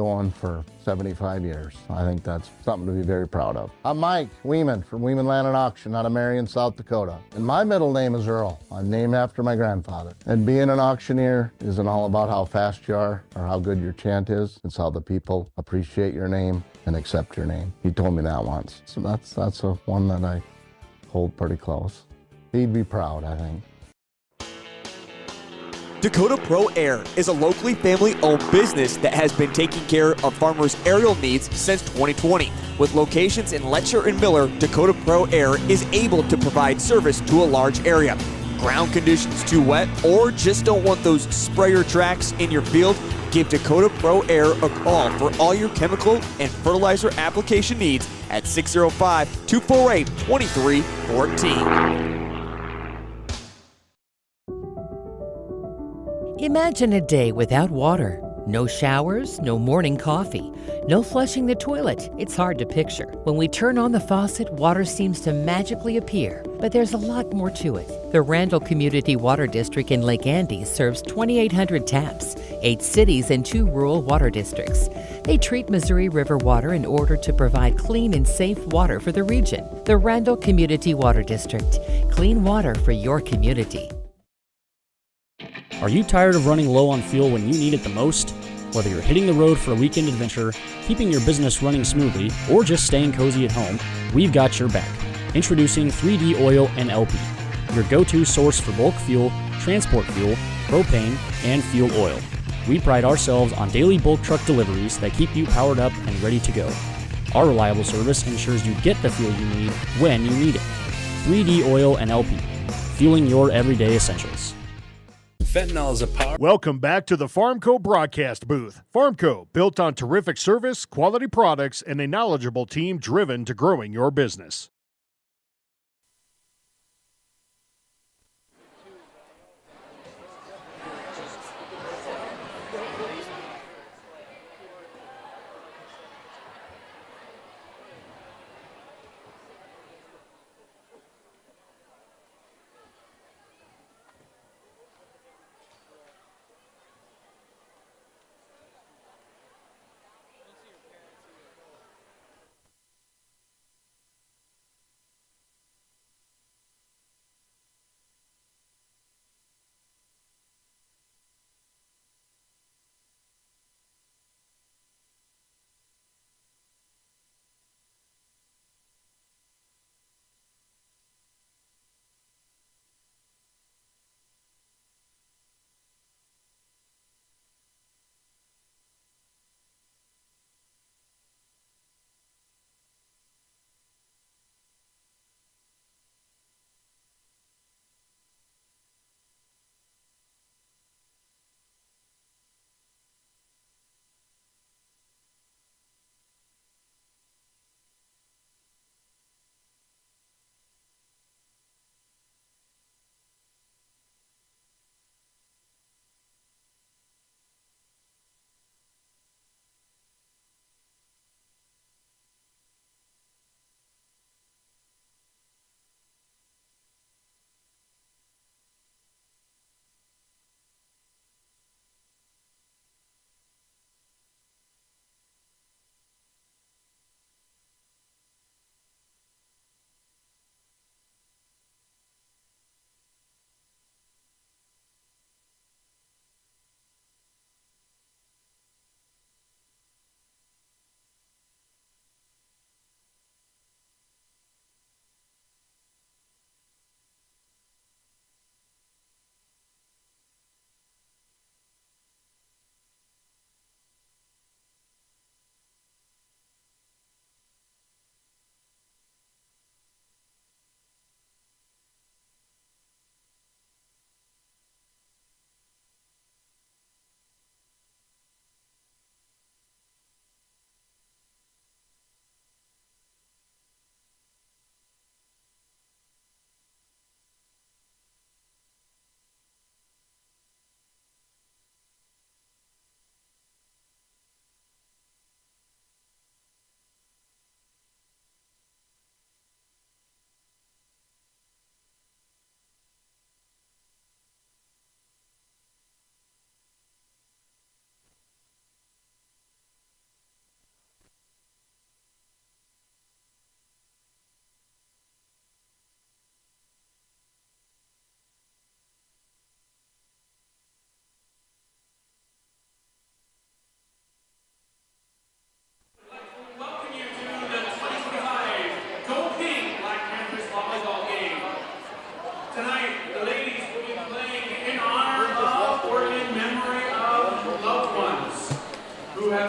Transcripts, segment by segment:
going for 75 years. I think that's something to be very proud of. I'm Mike Weeman from Weeman Land and Auction out of Marion, South Dakota. And my middle name is Earl. I'm named after my grandfather. And being an auctioneer isn't all about how fast you are or how good your chant is. It's how the people appreciate your name and accept your name. He told me that once. So that's one that I hold pretty close. He'd be proud, I think. Dakota Pro Air is a locally family-owned business that has been taking care of farmers' aerial needs since 2020. With locations in Letcher and Miller, Dakota Pro Air is able to provide service to a large area. Ground conditions too wet or just don't want those sprayer tracks in your field? Give Dakota Pro Air a call for all your chemical and fertilizer application needs at 605-248-2314. Imagine a day without water. No showers, no morning coffee, no flushing the toilet. It's hard to picture. When we turn on the faucet, water seems to magically appear. But there's a lot more to it. The Randall Community Water District in Lake Andes serves 2,800 taps, 8 cities and 2 rural water districts. They treat Missouri River water in order to provide clean and safe water for the region. The Randall Community Water District. Clean water for your community. Are you tired of running low on fuel when you need it the most? Whether you're hitting the road for a weekend adventure, keeping your business running smoothly, or just staying cozy at home, we've got your back. Introducing 3D Oil and LP, your go-to source for bulk fuel, transport fuel, propane, and fuel oil. We pride ourselves on daily bulk truck deliveries that keep you powered up and ready to go. Our reliable service ensures you get the fuel you need when you need it. 3D Oil and LP, fueling your everyday essentials. Fentanyl is a power. Welcome back to the Farmco broadcast booth. Farmco, built on terrific service, quality products, and a knowledgeable team driven to growing your business.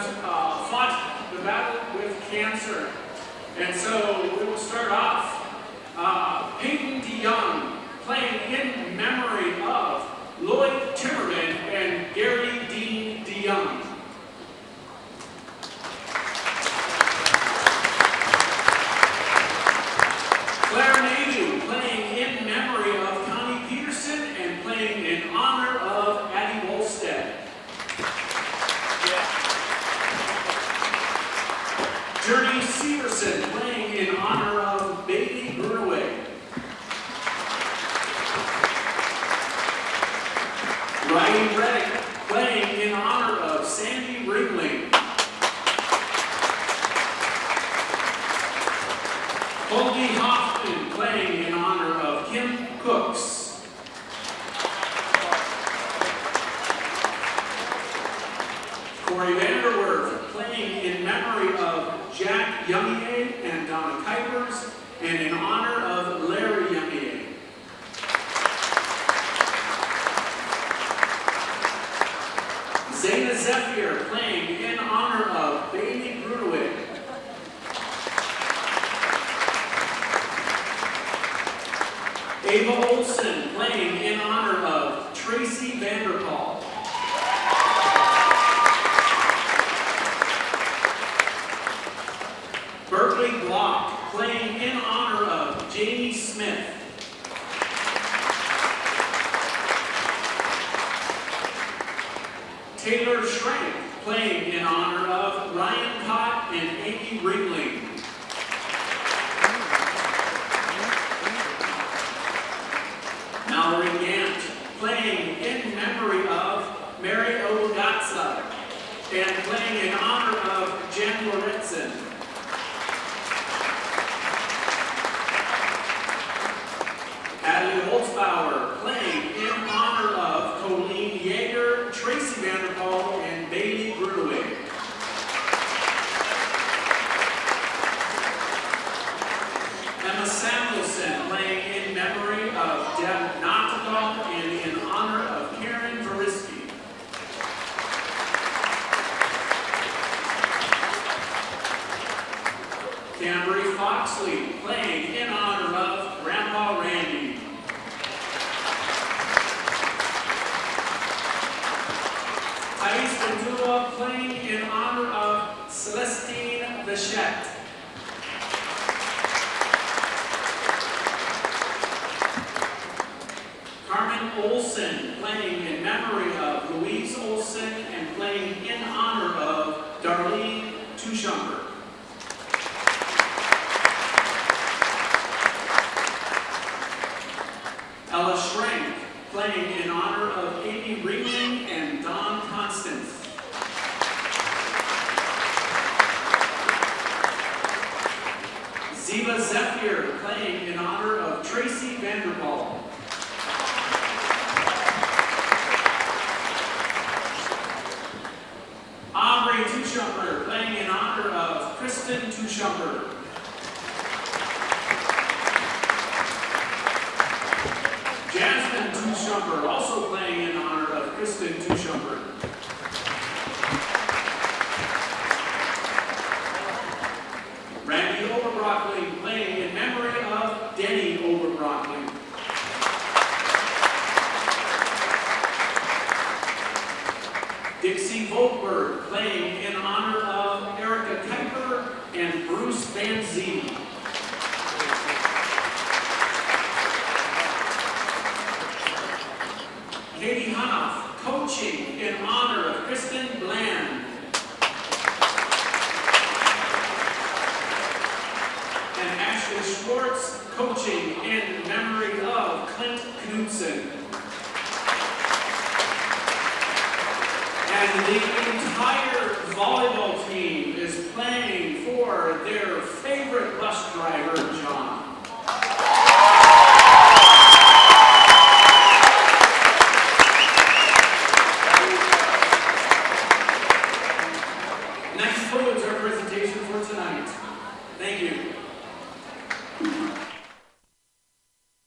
have fought the battle with cancer. And so we will start off Peyton DeYoung playing in memory of Lloyd Timmerman and Gary Dean DeYoung. Claire Nadu playing in memory of Connie Peterson and playing in honor of Addie Wolstead. Journey Severson playing in honor of Bailey Brunaway. Ryan Reddick playing in honor of Sandy Ringling. Colby Hoffman playing in honor of Kim Cooks. Corey Vanderwerf playing in memory of Jack Youngier and Donna Kuipers, and in honor of Larry Youngier. Zayna Zephyr playing in honor of Bailey Brunaway. Ava Olson playing in honor of Tracy Vanderpaul. Berkeley Block playing in honor of Jamie Smith. Taylor Schrank playing in honor of Ryan Cott and Amy Ringling. Mallory Gant playing in memory of Mary Ogatsa and playing in honor of Jen Lorentzen. Adley Holtzbauer playing in honor of Colleen Yeager, Tracy Vanderpaul, and Bailey Brunaway. Emma Samuelson playing in memory of Deb Nottikal and in honor of Karen Verisky. Cambry Foxley playing in honor of Grandpa Randy. Thais Ventura playing in honor of Celestine Bichette. Carmen Olson playing in memory of Louise Olson and playing in honor of Darlene Tushumber. Ella Schrank playing in honor of Amy Ringling and Dawn Constance. Ziva Zephyr playing in honor of Tracy Vanderpaul. Aubrey Tushumper playing in honor of Kristen Tushumper. Jasmine Tushumper also playing in honor of Kristen Tushumper. Randy Overbrockling playing in memory of Denny Overbrockling. Dixie Volkberg playing in honor of Erica Kuiper and Bruce Van Zee. Katie Hunoff coaching in honor of Kristen Bland. And Ashley Schwartz coaching in memory of Clint Knudsen. And the entire volleyball team is playing for their favorite bus driver, John.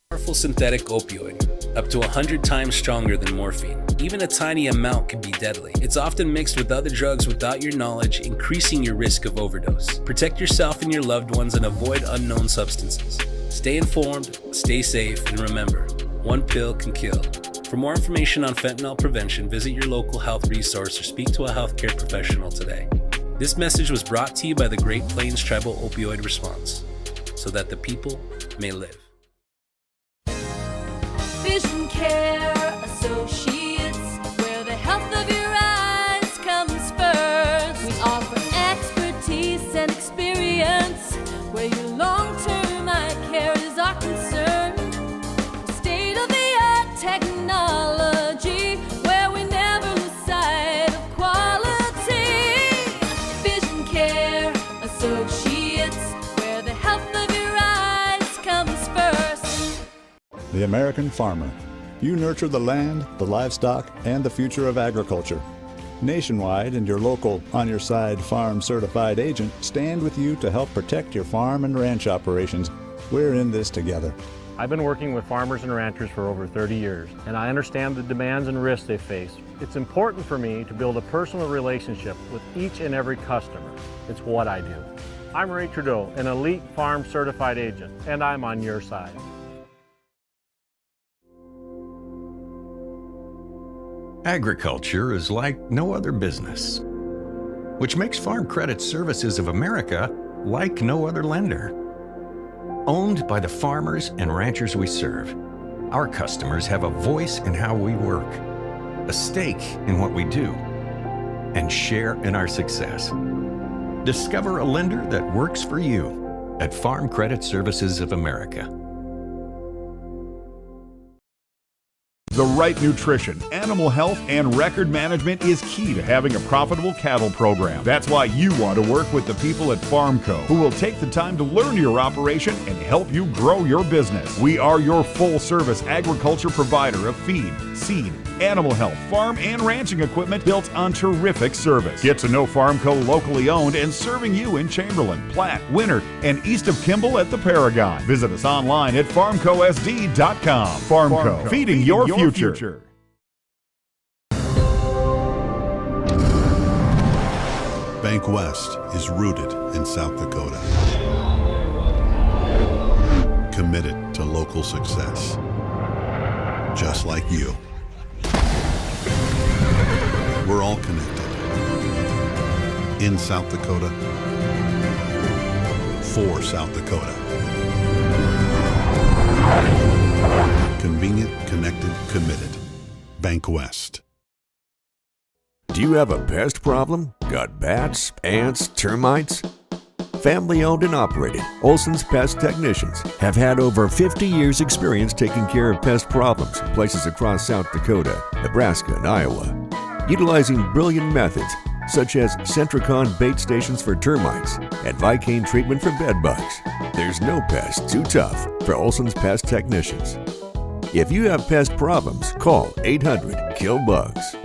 Powerful synthetic opioid, up to 100 times stronger than morphine. Even a tiny amount can be deadly. It's often mixed with other drugs without your knowledge, increasing your risk of overdose. Protect yourself and your loved ones and avoid unknown substances. Stay informed, stay safe, and remember, one pill can kill. For more information on fentanyl prevention, visit your local health resource or speak to a healthcare professional today. This message was brought to you by the Great Plains Tribal Opioid Response, so that the people may live. Vision Care Associates, where the health of your eyes comes first. We offer expertise and experience, where your long-term eye care is our concern. State-of-the-art technology, where we never lose sight of quality. Vision Care Associates, where the health of your eyes comes first. The American farmer. You nurture the land, the livestock, and the future of agriculture. Nationwide and your local On Your Side Farm certified agent stand with you to help protect your farm and ranch operations. We're in this together. I've been working with farmers and ranchers for over 30 years, and I understand the demands and risks they face. It's important for me to build a personal relationship with each and every customer. It's what I do. I'm Ray Trudeau, an elite farm certified agent, and I'm on your side. Agriculture is like no other business, which makes Farm Credit Services of America like no other lender. Owned by the farmers and ranchers we serve, our customers have a voice in how we work, a stake in what we do, and share in our success. Discover a lender that works for you at Farm Credit Services of America. The right nutrition, animal health, and record management is key to having a profitable cattle program. That's why you want to work with the people at Farmco, who will take the time to learn your operation and help you grow your business. We are your full-service agriculture provider of feed, seed, animal health, farm, and ranching equipment built on terrific service. Get to know Farmco locally owned and serving you in Chamberlain, Platte, Winter, and east of Kimball at the Paragon. Visit us online at farmcosd.com. Farmco, feeding your future. Bank West is rooted in South Dakota. Committed to local success. Just like you. We're all connected. In South Dakota. For South Dakota. Convenient, connected, committed. Bank West. Do you have a pest problem? Got bats, ants, termites? Family owned and operated, Olson's Pest Technicians have had over 50 years experience taking care of pest problems in places across South Dakota, Nebraska, and Iowa. Utilizing brilliant methods such as Centricon bait stations for termites and Vicane treatment for bed bugs. There's no pest too tough for Olson's Pest Technicians. If you have pest problems, call 800-KILL-BUGS.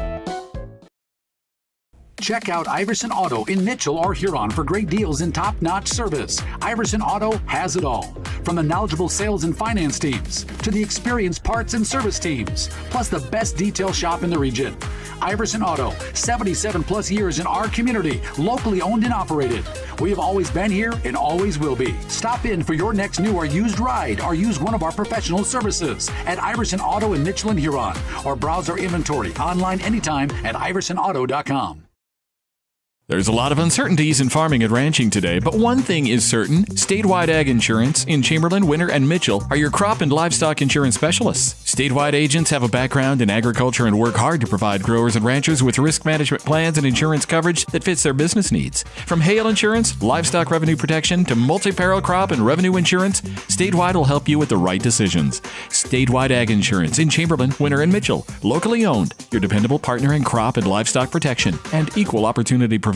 Check out Iverson Auto in Mitchell or Huron for great deals and top-notch service. Iverson Auto has it all, from the knowledgeable sales and finance teams to the experienced parts and service teams, plus the best detail shop in the region. Iverson Auto, 77 plus years in our community, locally owned and operated. We have always been here and always will be. Stop in for your next new or used ride or use one of our professional services at Iverson Auto in Mitchell and Huron, or browse our inventory online anytime at iversonauto.com. There's a lot of uncertainties in farming and ranching today, but one thing is certain. Statewide Ag Insurance in Chamberlain, Winter, and Mitchell are your crop and livestock insurance specialists. Statewide agents have a background in agriculture and work hard to provide growers and ranchers with risk management plans and insurance coverage that fits their business needs. From hail insurance, livestock revenue protection, to multi-peril crop and revenue insurance, Statewide will help you with the right decisions. Statewide Ag Insurance in Chamberlain, Winter, and Mitchell. Locally owned, your dependable partner in crop and livestock protection and equal opportunity provider.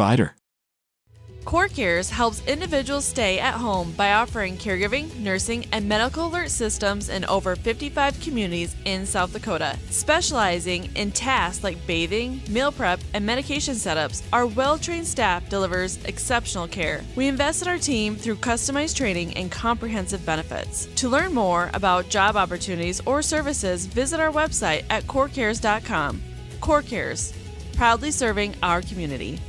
CoreCares helps individuals stay at home by offering caregiving, nursing, and medical alert systems in over 55 communities in South Dakota. Specializing in tasks like bathing, meal prep, and medication setups, our well-trained staff delivers exceptional care. We invest in our team through customized training and comprehensive benefits. To learn more about job opportunities or services, visit our website at corecares.com. Core Cares, proudly serving our community.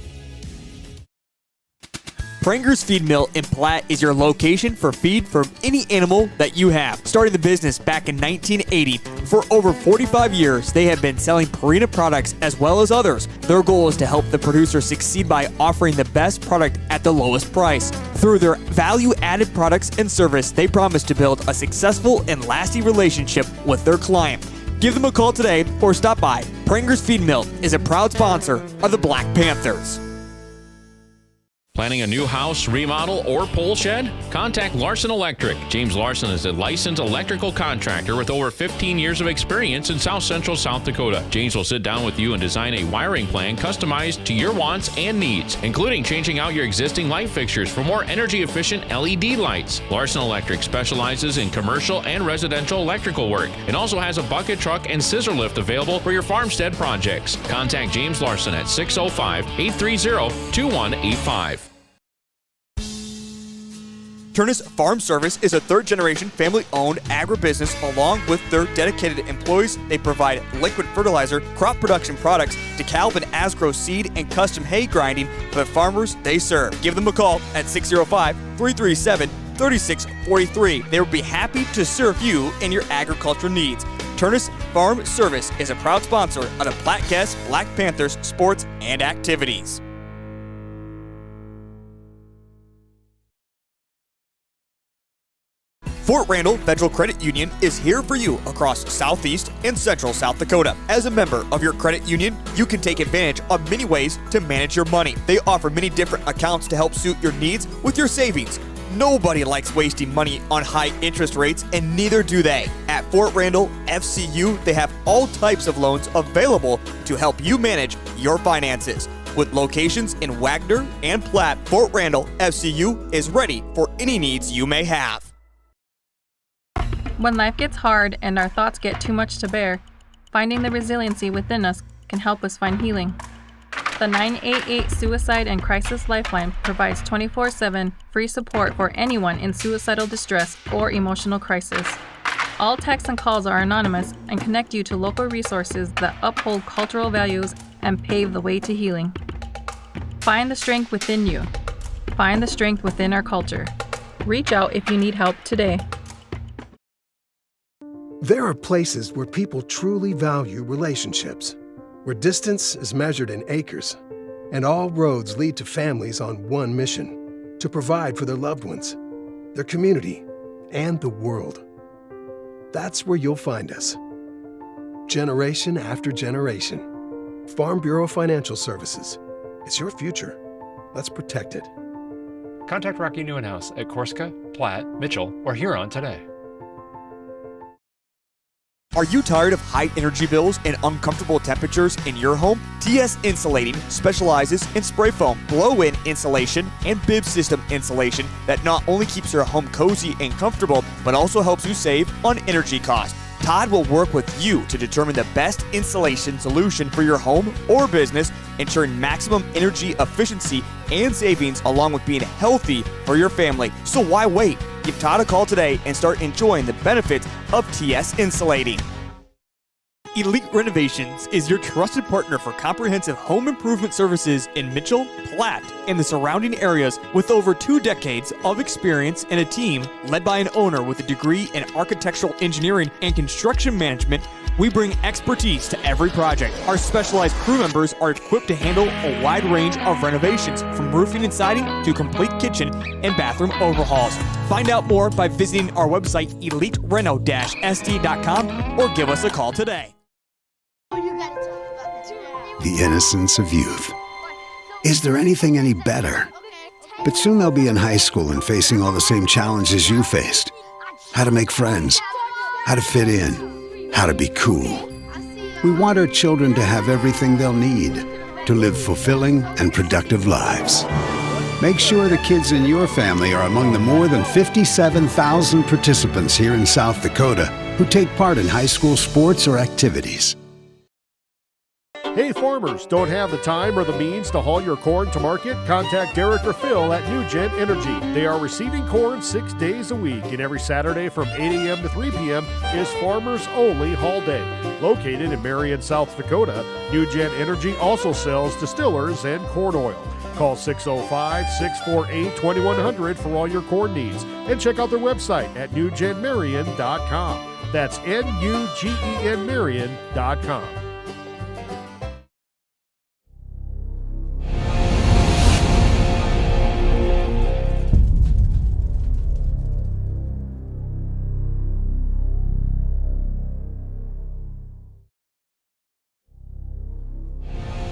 Pranger's Feed Mill in Platte is your location for feed from any animal that you have. Starting the business back in 1980, for over 45 years, they have been selling Purina products as well as others. Their goal is to help the producer succeed by offering the best product at the lowest price. Through their value-added products and service, they promise to build a successful and lasting relationship with their client. Give them a call today or stop by. Pranger's Feed Mill is a proud sponsor of the Black Panthers. Planning a new house, remodel, or pole shed? Contact Larson Electric. James Larson is a licensed electrical contractor with over 15 years of experience in South Central South Dakota. James will sit down with you and design a wiring plan customized to your wants and needs, including changing out your existing light fixtures for more energy-efficient LED lights. Larson Electric specializes in commercial and residential electrical work and also has a bucket truck and scissor lift available for your farmstead projects. Contact James Larson at 605-830-2185. Turnus Farm Service is a third-generation family-owned agribusiness. Along with their dedicated employees, they provide liquid fertilizer, crop production products, DeKalb and Asgrow seed, and custom hay grinding for the farmers they serve. Give them a call at 605-337-3643. They will be happy to serve you and your agricultural needs. Turnus Farm Service is a proud sponsor of the Platte-Geddes Black Panthers sports and activities. Fort Randall Federal Credit Union is here for you across Southeast and Central South Dakota. As a member of your credit union, you can take advantage of many ways to manage your money. They offer many different accounts to help suit your needs with your savings. Nobody likes wasting money on high interest rates, and neither do they. At Fort Randall FCU, they have all types of loans available to help you manage your finances. With locations in Wagner and Platte, Fort Randall FCU is ready for any needs you may have. When life gets hard and our thoughts get too much to bear, finding the resiliency within us can help us find healing. The 988 Suicide and Crisis Lifeline provides 24/7 free support for anyone in suicidal distress or emotional crisis. All texts and calls are anonymous and connect you to local resources that uphold cultural values and pave the way to healing. Find the strength within you. Find the strength within our culture. Reach out if you need help today. There are places where people truly value relationships, where distance is measured in acres, and all roads lead to families on one mission: to provide for their loved ones, their community, and the world. That's where you'll find us. Generation after generation. Farm Bureau Financial Services. It's your future. Let's protect it. Contact Rocky Neuenhouse at Corsica, Platte, Mitchell, or Huron today. Are you tired of high energy bills and uncomfortable temperatures in your home? TS Insulating specializes in spray foam, blow-in insulation, and bib system insulation that not only keeps your home cozy and comfortable, but also helps you save on energy costs. Todd will work with you to determine the best insulation solution for your home or business, ensuring maximum energy efficiency and savings, along with being healthy for your family. So why wait? Give Todd a call today and start enjoying the benefits of TS Insulating. Elite Renovations is your trusted partner for comprehensive home improvement services in Mitchell, Platte, and the surrounding areas. With over 2 decades of experience and a team led by an owner with a degree in architectural engineering and construction management, we bring expertise to every project. Our specialized crew members are equipped to handle a wide range of renovations, from roofing and siding to complete kitchen and bathroom overhauls. Find out more by visiting our website, elitereno-sd.com, or give us a call today. The innocence of youth. Is there anything any better? But soon they'll be in high school and facing all the same challenges you faced. How to make friends, how to fit in, how to be cool. We want our children to have everything they'll need to live fulfilling and productive lives. Make sure the kids in your family are among the more than 57,000 participants here in South Dakota who take part in high school sports or activities. Hey farmers, don't have the time or the means to haul your corn to market? Contact Derek or Phil at New Gen Energy. They are receiving corn 6 days a week, and every Saturday from 8 a.m. to 3 p.m. is Farmers Only Haul Day. Located in Marion, South Dakota, New Gen Energy also sells distillers and corn oil. Call 605-648-2100 for all your corn needs, and check out their website at newgenmarion.com. That's NUGEN Marion.com.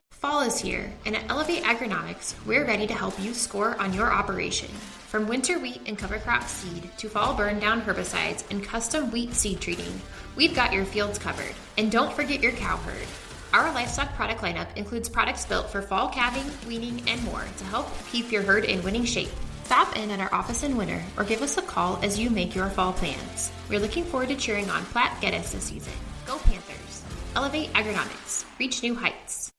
Fall is here, and at Elevate Agronomics, we're ready to help you score on your operation. From winter wheat and cover crop seed to fall burn down herbicides and custom wheat seed treating, we've got your fields covered. And don't forget your cow herd. Our livestock product lineup includes products built for fall calving, weaning, and more to help keep your herd in winning shape. Stop in at our office in winter or give us a call as you make your fall plans. We're looking forward to cheering on Platte-Geddes this season. Go Panthers! Elevate Agronomics. Reach new heights.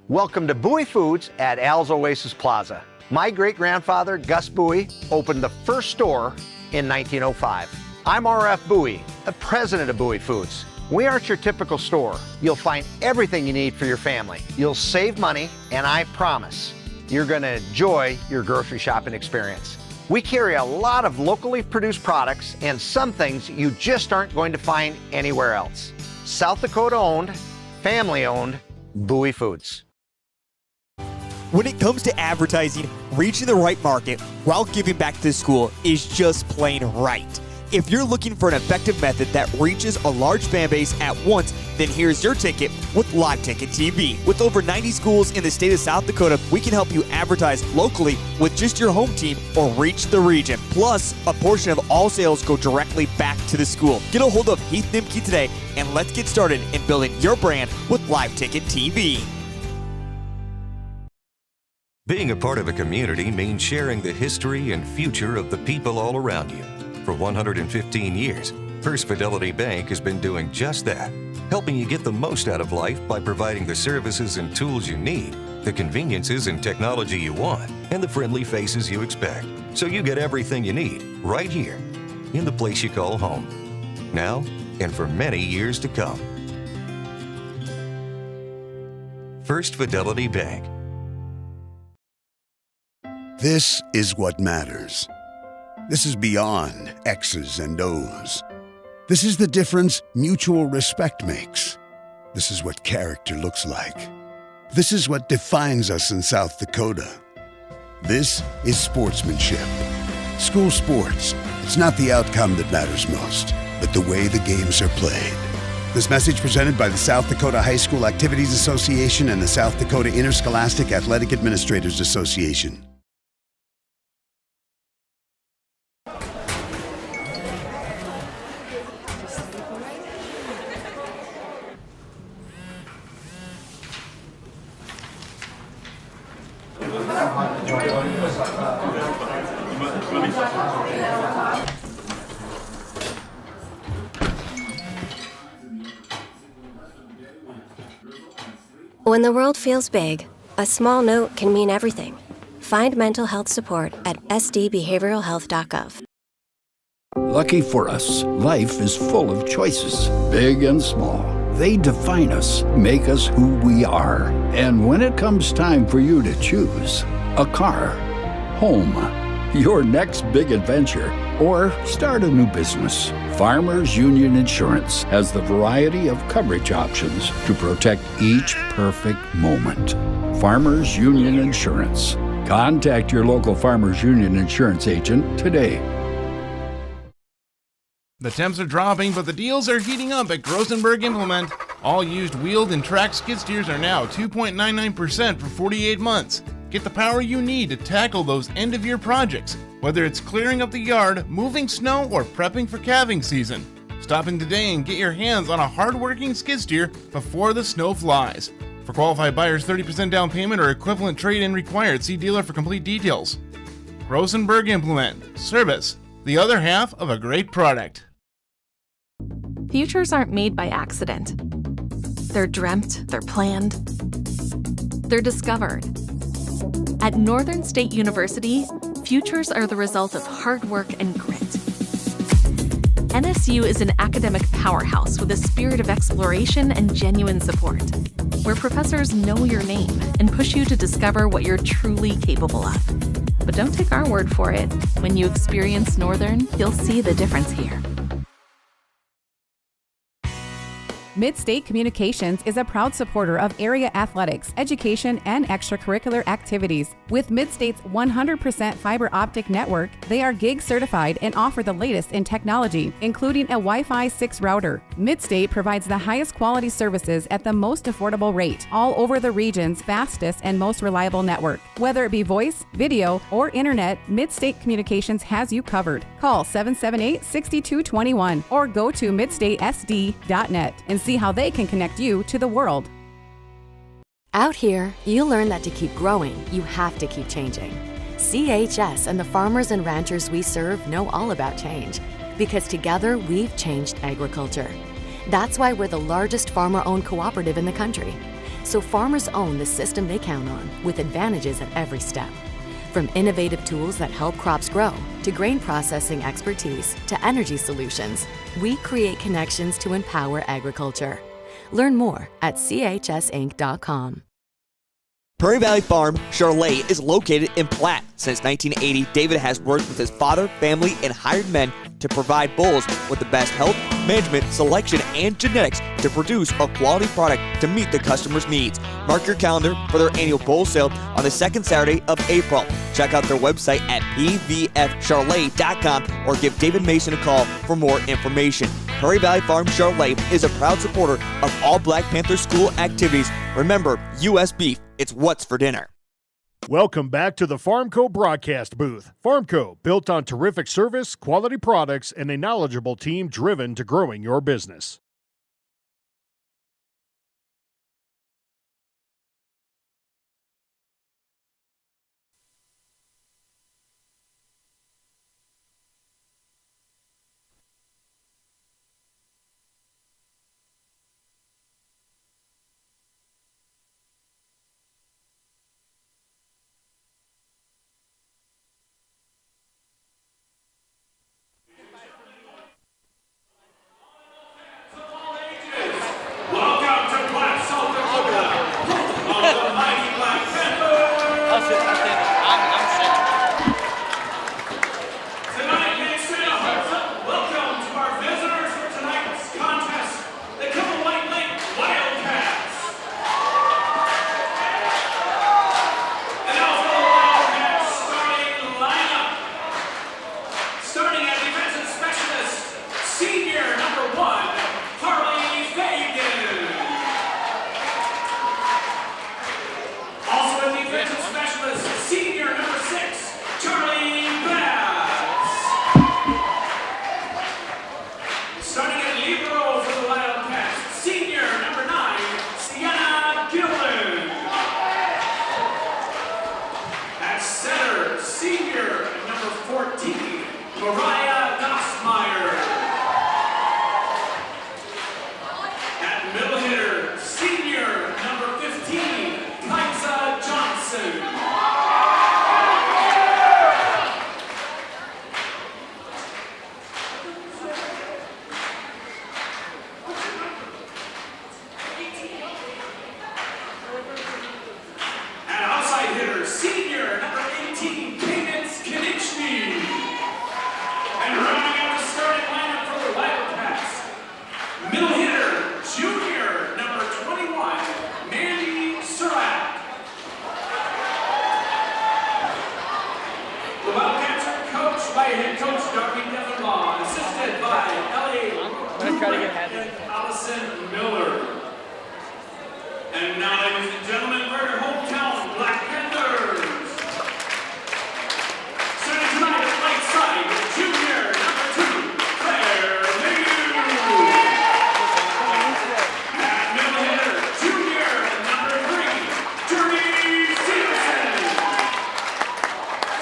Welcome to Bowie Foods at Al's Oasis Plaza. My great-grandfather, Gus Bowie, opened the first store in 1905. I'm R.F. Bowie, the president of Bowie Foods. We aren't your typical store. You'll find everything you need for your family. You'll save money, and I promise you're going to enjoy your grocery shopping experience. We carry a lot of locally produced products and some things you just aren't going to find anywhere else. South Dakota-owned, family-owned, Bowie Foods. When it comes to advertising, reaching the right market while giving back to the school is just plain right. If you're looking for an effective method that reaches a large fan base at once, then here's your ticket with Live Ticket TV. With over 90 schools in the state of South Dakota, we can help you advertise locally with just your home team or reach the region. Plus, a portion of all sales go directly back to the school. Get a hold of Heath Nimke today, and let's get started in building your brand with Live Ticket TV. Being a part of a community means sharing the history and future of the people all around you. For 115 years, First Fidelity Bank has been doing just that, helping you get the most out of life by providing the services and tools you need, the conveniences and technology you want, and the friendly faces you expect. So you get everything you need right here in the place you call home. Now and for many years to come. First Fidelity Bank. This is what matters. This is beyond X's and O's. This is the difference mutual respect makes. This is what character looks like. This is what defines us in South Dakota. This is sportsmanship. School sports, it's not the outcome that matters most, but the way the games are played. This message presented by the South Dakota High School Activities Association and the South Dakota Interscholastic Athletic Administrators Association. When the world feels big, a small note can mean everything. Find mental health support at sdbehavioralhealth.gov. Lucky for us, life is full of choices, big and small. They define us, make us who we are. And when it comes time for you to choose, a car, home, your next big adventure, or start a new business, Farmers Union Insurance has the variety of coverage options to protect each perfect moment. Farmers Union Insurance. Contact your local Farmers Union Insurance agent today. The temps are dropping, but the deals are heating up at Grosenberg Implement. All used wheeled and tracked skid steers are now 2.99% for 48 months. Get the power you need to tackle those end-of-year projects, whether it's clearing up the yard, moving snow, or prepping for calving season. Stop in today and get your hands on a hard-working skid steer before the snow flies. For qualified buyers, 30% down payment or equivalent trade-in required. See dealer for complete details. Grosenberg Implement. Service, the other half of a great product. Futures aren't made by accident. They're dreamt, they're planned, they're discovered. At Northern State University, futures are the result of hard work and grit. NSU is an academic powerhouse with a spirit of exploration and genuine support, where professors know your name and push you to discover what you're truly capable of. But don't take our word for it. When you experience Northern, you'll see the difference here. Mid-State Communications is a proud supporter of area athletics, education, and extracurricular activities. With Mid-State's 100% fiber optic network, they are gig certified and offer the latest in technology, including a Wi-Fi 6 router. Mid-State provides the highest quality services at the most affordable rate, all over the region's fastest and most reliable network. Whether it be voice, video, or internet, Mid-State Communications has you covered. Call 778-6221 or go to midstatesd.net and see how they can connect you to the world. Out here, you learn that to keep growing, you have to keep changing. CHS and the farmers and ranchers we serve know all about change, because together we've changed agriculture. That's why we're the largest farmer-owned cooperative in the country. So farmers own the system they count on, with advantages at every step. From innovative tools that help crops grow, to grain processing expertise, to energy solutions, we create connections to empower agriculture. Learn more at chsinc.com. Prairie Valley Farm Charolais is located in Platte. Since 1980, David has worked with his father, family, and hired men to provide bulls with the best health, management, selection, and genetics to produce a quality product to meet the customer's needs. Mark your calendar for their annual bull sale on the second Saturday of April. Check out their website at pvfcharolais.com or give David Mason a call for more information. Prairie Valley Farm Charolais is a proud supporter of all Black Panther school activities. Remember, U.S. beef, it's what's for dinner. Welcome back to the Farmco broadcast booth. Farmco, built on terrific service, quality products, and a knowledgeable team driven to growing your business. And now, ladies and gentlemen, for your hometown Black Panthers. Starting tonight at right side, junior number 2, Claire Mayhew. At middle hitter, junior number 3, Jeremy Stevenson.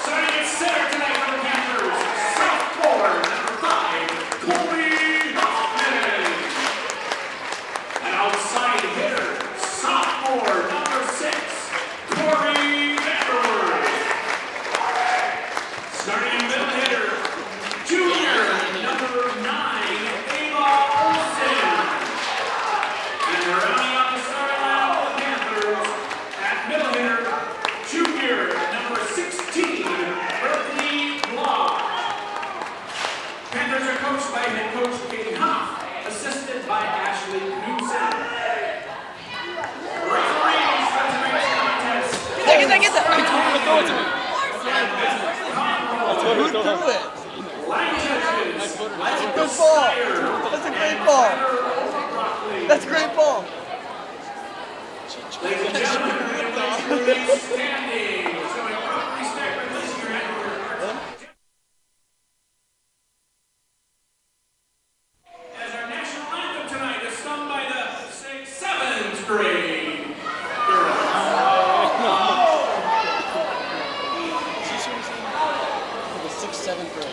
Starting at center tonight for the Panthers, sophomore number 5, Colby Hoffman. did I get that? Who threw it? That's a good ball. That's a great ball. That's a great ball. As our national anthem tonight is sung by the 7th grade girls. The 6th, 7th grade.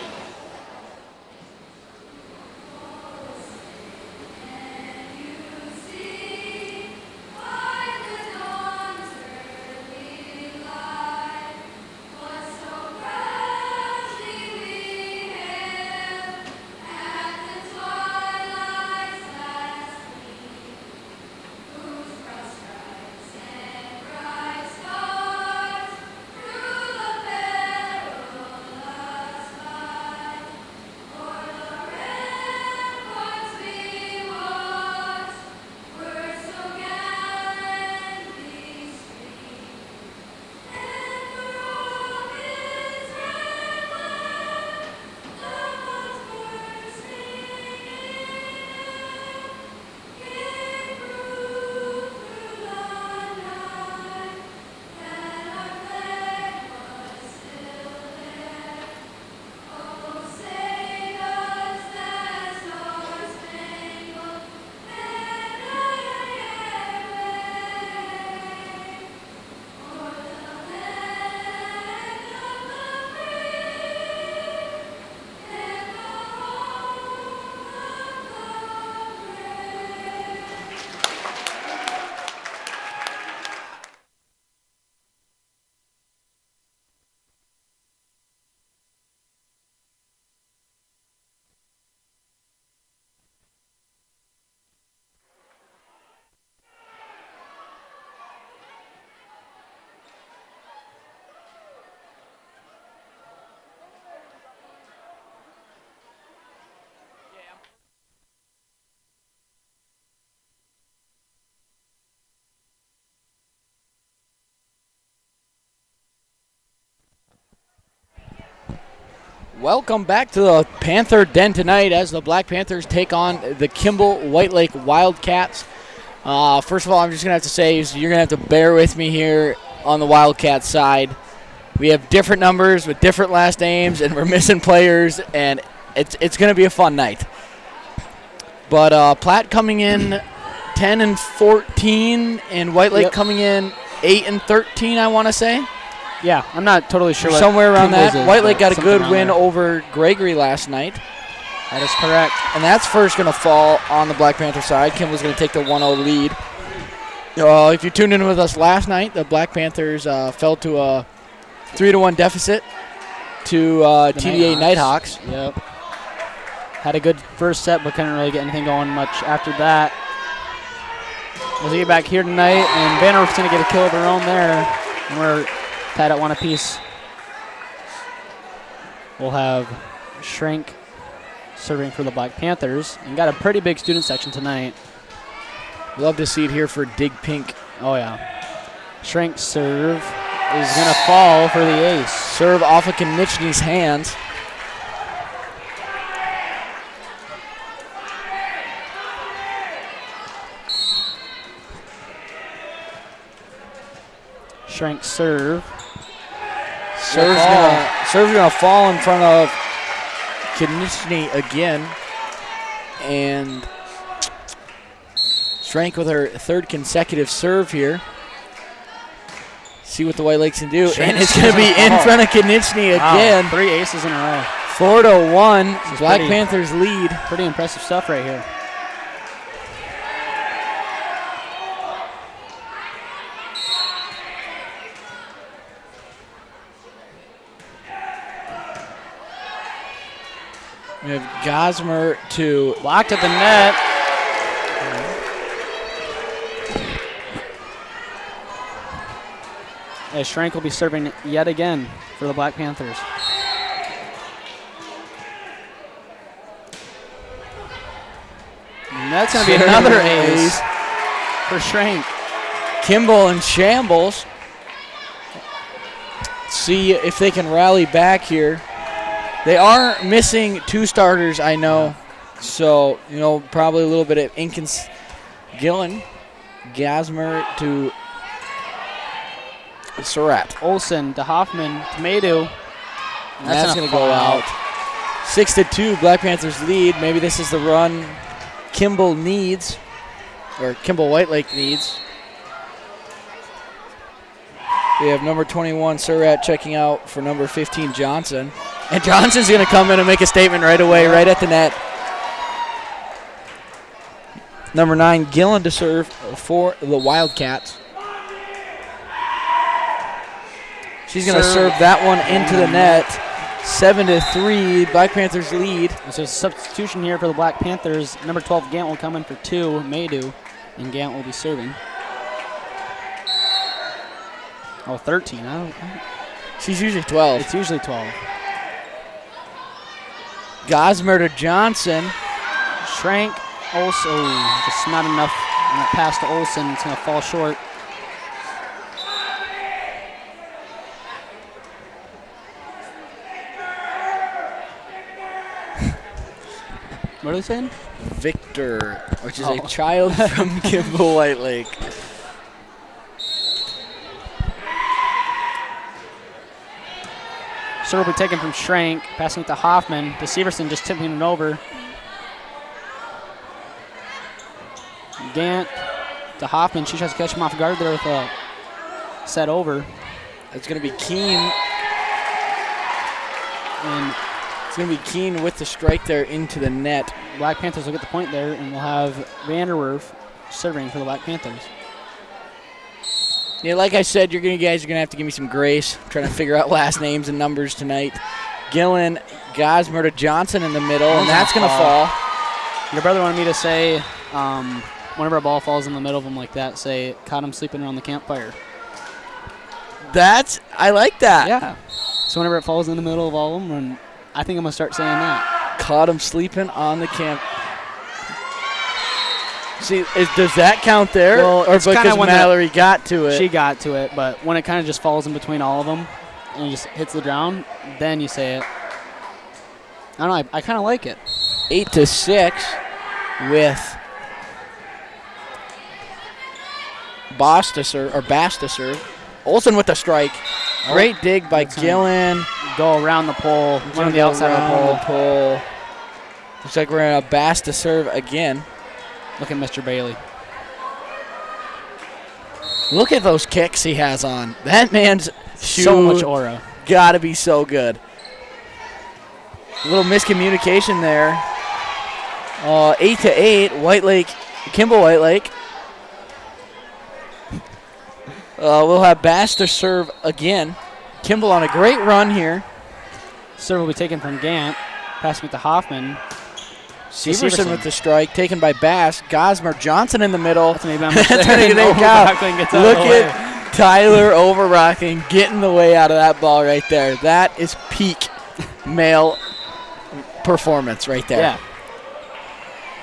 Welcome back to the Panther Den tonight as the Black Panthers take on the Kimball White Lake WildKats. First of all, I'm just going to have to say you're going to have to bear with me here on the WildKats side. We have different numbers with different last names, and we're missing players, and it's going to be a fun night. But Platte coming in 10-14, and White Lake coming in 8-13, I want to say. Yeah, I'm not totally sure. Somewhere around that. White Lake got a good win there over Gregory last night. That is correct. And that's first going to fall on the Black Panther side. Kimball's going to take the 1-0 lead. If you tuned in with us last night, the Black Panthers fell to a 3-1 deficit to TDA Nighthawks. Yep. Had a good first set, but couldn't really get anything going much after that. We'll get back here tonight, and Vanderwerf's going to get a kill of their own there. And we're tied at 1 apiece. We'll have Shrink serving for the Black Panthers, and got a pretty big student section tonight. Love to see it here for Dig Pink. Oh, yeah. Shrink serve is going to fall for the ace. Serve off of Konieczny's hands. Shrink serve. Serve's gonna fall in front of Konieczny again, and Schrank with her third consecutive serve here. See what the White Lakes can do, and it's gonna be in front of Konieczny again. Wow, 3 aces in a row. 4-1. Black Panthers lead. Pretty impressive stuff right here. We have Gosmer to blocked at the net. As Schrank will be serving yet again for the Black Panthers. And that's going to be another ace for Schrank. Kimball in shambles. see if they can rally back here. They are missing 2 starters, I know. So, probably a little bit of Gillen, Gasmer to Surratt. Olsen to Hoffman to Maydew. That's going to go out. 6-2, Black Panthers lead. Maybe this is the run Kimball needs, or Kimball Whitelake needs. We have number 21, Surratt, checking out for number 15, Johnson. And Johnson's going to come in and make a statement right away, right at the net. Number 9, Gillen to serve for the Wildcats. She's going to serve that one into the net. 7-3, Black Panthers lead. So substitution here for the Black Panthers. Number 12, Gant will come in for 2, Maydew, and Gant will be serving. 13. She's usually 12. It's usually 12. Gosmer to Johnson. Schrank, also just not enough on that pass to Olsen. It's going to fall short. What are they saying? Victor, which is a child from Kimball Whitelake. Serve will be taken from Schrank, passing it to Hoffman. To Severson, just tipping it over. Gant to Hoffman. She tries to catch him off guard there with a set over. It's going to be Keene. And it's going to be Keene with the strike there into the net. Black Panthers will get the point there, and we'll have Vanderwerf serving for the Black Panthers. Yeah, like I said, you guys are going to have to give me some grace. I'm trying to figure out last names and numbers tonight. Gillen, Gosmer to Johnson in the middle, and that's going to fall. Your brother wanted me to say, whenever a ball falls in the middle of them like that, say, caught him sleeping around the campfire. I like that. Yeah. So whenever it falls in the middle of all of them, I think I'm going to start saying that. Caught him sleeping on the camp. See, does that count there? Well, or because Mallory got to it? She got to it, but when it kind of just falls in between all of them and it just hits the ground, then you say it. I don't know. I kind of like it. 8-6 with Bass to serve. Olsen with the strike. Great dig by Gillen. Go around the pole. One on the outside of the pole. Looks like we're in a Bass to serve again. Look at Mr. Bailey. Look at those kicks he has on. That man's shoe. So much aura. Gotta be so good. A little miscommunication there. 8-8, Kimball Whitelake. We'll have Bass to serve again. Kimball on a great run here. Serve will be taken from Gant. Passing it to Hoffman. Severson with the strike, taken by Bass. Gosmer, Johnson in the middle. That's maybe I'm Look at Tyler Overrocking getting the way out of that ball right there. That is peak male performance right there. Yeah.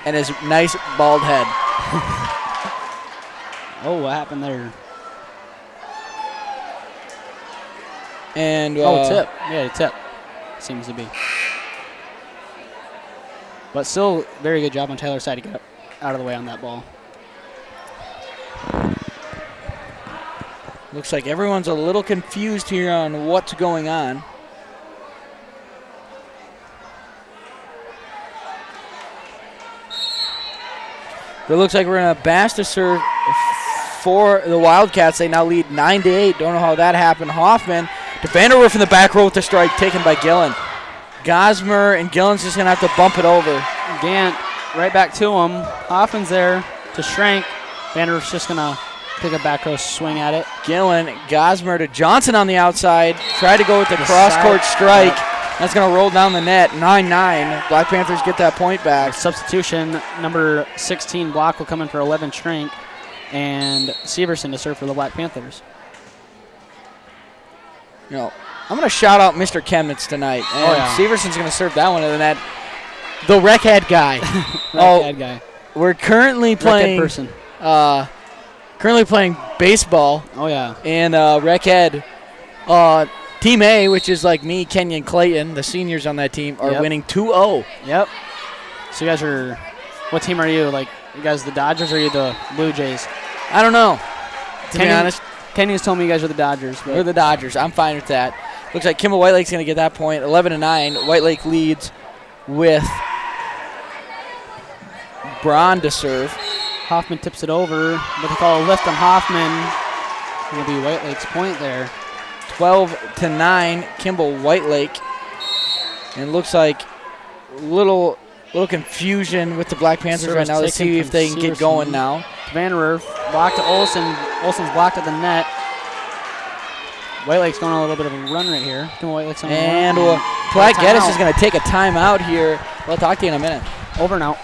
And his nice bald head. Oh, what happened there? And tip. Yeah, tip. Seems to be. But still, very good job on Tyler's side to get out of the way on that ball. Looks like everyone's a little confused here on what's going on. But it looks like we're in a Bass to serve for the Wildcats. They now lead 9-8. Don't know how that happened. Hoffman to Vanderwerf in the back row with the strike, taken by Gillen. Gosmer and Gillen's just going to have to bump it over. Gant right back to him. Hoffman's there to Schrank. Vanderwerf's just going to take a back row swing at it. Gillen, Gosmer to Johnson on the outside. Try to go with the cross-court strike. That's going to roll down the net. 9-9. Black Panthers get that point back. Substitution, number 16, Block will come in for 11, Schrank. And Severson to serve for the Black Panthers. I'm going to shout out Mr. Chemnitz tonight. And Severson's going to serve that one to the net. The Rec Head guy. Head guy. We're currently playing baseball. Oh, yeah. And Rec Head Team A, which is like me, Kenyon, Clayton, the seniors on that team, are winning 2-0. Yep. So you guys are, what team are you? Like, you guys the Dodgers or are you the Blue Jays? I don't know, to be honest. Kenyon's told me you guys are the Dodgers. We're the Dodgers. I'm fine with that. Looks like Kimball White Lake's going to get that point. 11-9. White Lake leads with Braun to serve. Hoffman tips it over, but they call a lift on Hoffman. It'll be White Lake's point there. 12-9. Kimball White Lake. And it looks like little confusion with the Black Panthers right now. Let's see if they can get going now. Vanderwerf blocked to Olsen. Olsen's blocked at the net. White Lake's going on a little bit of a run right here. White Lake's on and Platte-Geddes is going to take a timeout here. We'll talk to you in a minute. Over and out.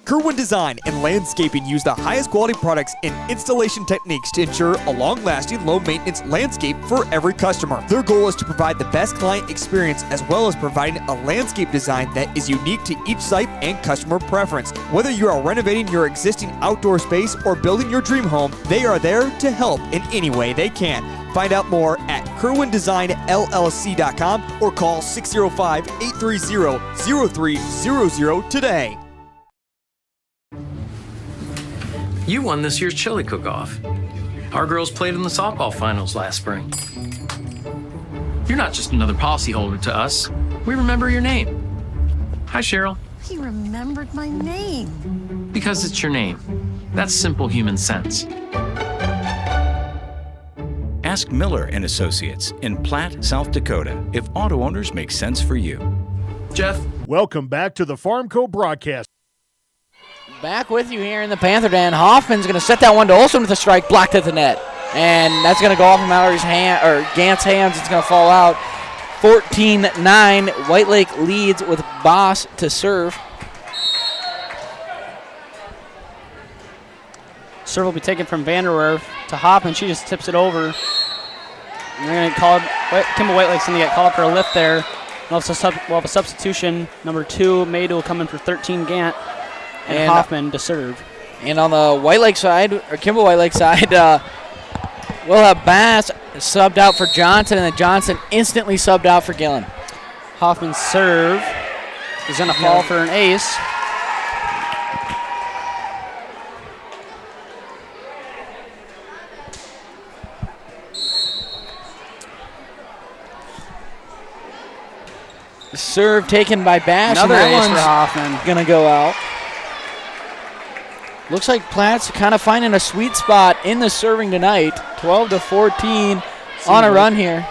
Kerwin Design and Landscaping use the highest quality products and installation techniques to ensure a long-lasting, low-maintenance landscape for every customer. Their goal is to provide the best client experience as well as providing a landscape design that is unique to each site and customer preference. Whether you are renovating your existing outdoor space or building your dream home, they are there to help in any way they can. Find out more at KerwinDesignLLC.com or call 605-830-0300 today. You won this year's chili cook-off. Our girls played in the softball finals last spring. You're not just another policyholder to us. We remember your name. Hi, Cheryl. He remembered my name. Because it's your name. That's simple human sense. Ask Miller & Associates in Platte, South Dakota, if auto owners make sense for you. Jeff. Welcome back to the Farmco broadcast. Back with you here in the Panther Den. Hoffman's going to set that one to Olsen with a strike, blocked at the net. And that's going to go off of Mallory's hand, or Gant's hands. It's going to fall out. 14-9. White Lake leads with Boss to serve. Serve will be taken from Vanderwerf to Hoffman. She just tips it over. And they're going to call Kimball White Lake's going to get called for a lift there. We'll have a substitution. Number 2, Mayde will come in for 13 Gant. And Hoffman to serve. And on the White Lake side, or Kimball White Lake side, we'll have Bass subbed out for Johnson, and then Johnson instantly subbed out for Gillen. Hoffman's serve is going to fall for an ace. Serve taken by Bass. Another ace for Hoffman. Going to go out. Looks like Platte's kind of finding a sweet spot in the serving tonight. 12-14 on a run here.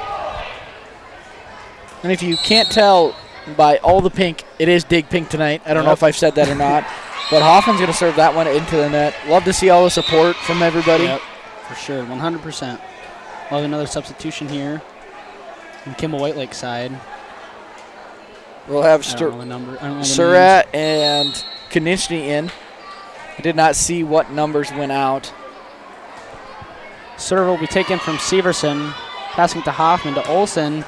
And if you can't tell by all the pink, it is dig pink tonight. I don't know if I've said that or not. But Hoffman's going to serve that one into the net. Love to see all the support from everybody. Yep, for sure, 100%. We'll have another substitution here on Kimball White Lake side. We'll have Surratt and Konechny in. I did not see what numbers went out. Serve will be taken from Severson, passing to Hoffman to Olsen.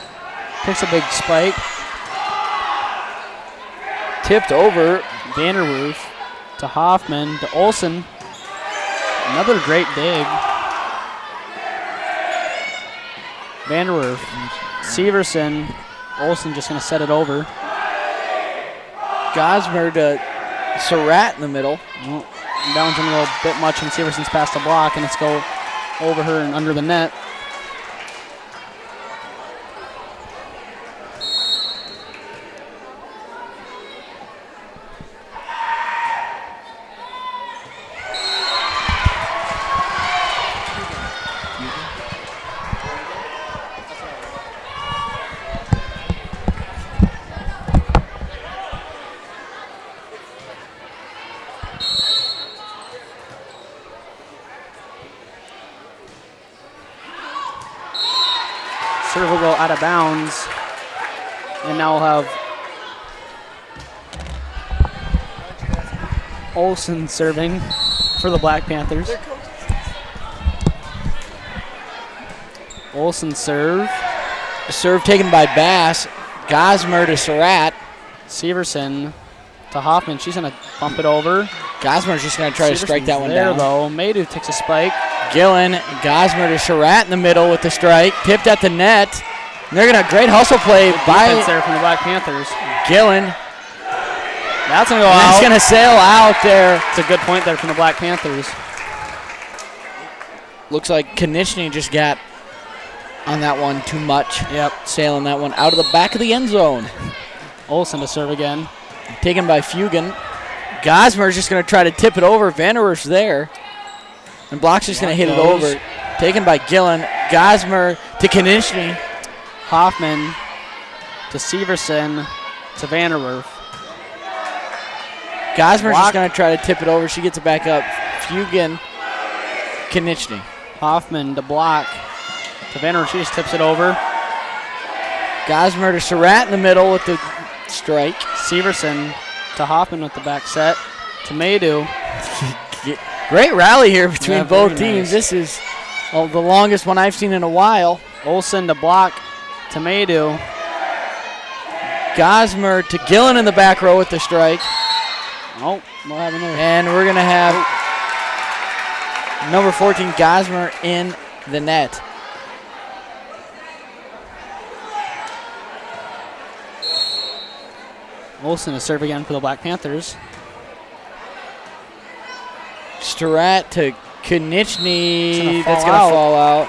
Picks a big spike. Tipped over. Vanderwerf to Hoffman to Olsen. Another great dig. Vanderwerf, Severson, Olsen just going to set it over. Gosmer to Surratt in the middle. Well, that one's going to go a bit much, and Severson's past the block, and it's go over her and under the net. Serve will go out of bounds. And now we'll have Olsen serving for the Black Panthers. Olsen serve. Serve taken by Bass. Gosmer to Surratt. Severson to Hoffman. She's going to bump it over. Gosmer's just going to try to strike that one down. Though. Maydu takes a spike. Gillen, Gosmer to Surratt in the middle with the strike. Tipped at the net. And they're going to great hustle play by defense there from the Black Panthers. Gillen. That's going to go out. That's going to sail out there. It's a good point there from the Black Panthers. Looks like Konishny just got on that one too much. Yep. Sailing that one out of the back of the end zone. Olsen to serve again. Taken by Fugan. Gosmer's just going to try to tip it over. Vanderwerf's there. And Block's just going to hit it over. Taken by Gillen. Gosmer to Konishny. Hoffman to Severson to Vanderwerf. Gosmer's just going to try to tip it over. She gets it back up. Fugan, Konishny. Hoffman to Block to Vanderwerf. She just tips it over. Gosmer to Surratt in the middle with the strike. Severson to Hoffman with the back set. To Maydew. Great rally here between both Nice. teams. This is the longest one I've seen in a while. Olsen to Block to Maydew. Gosmer to Gillen in the back row with the strike. Oh, what happened there? And we're going to have number 14, Gosmer, in the net. Olsen to serve again for the Black Panthers. Surratt to Konishny. That's going to fall out.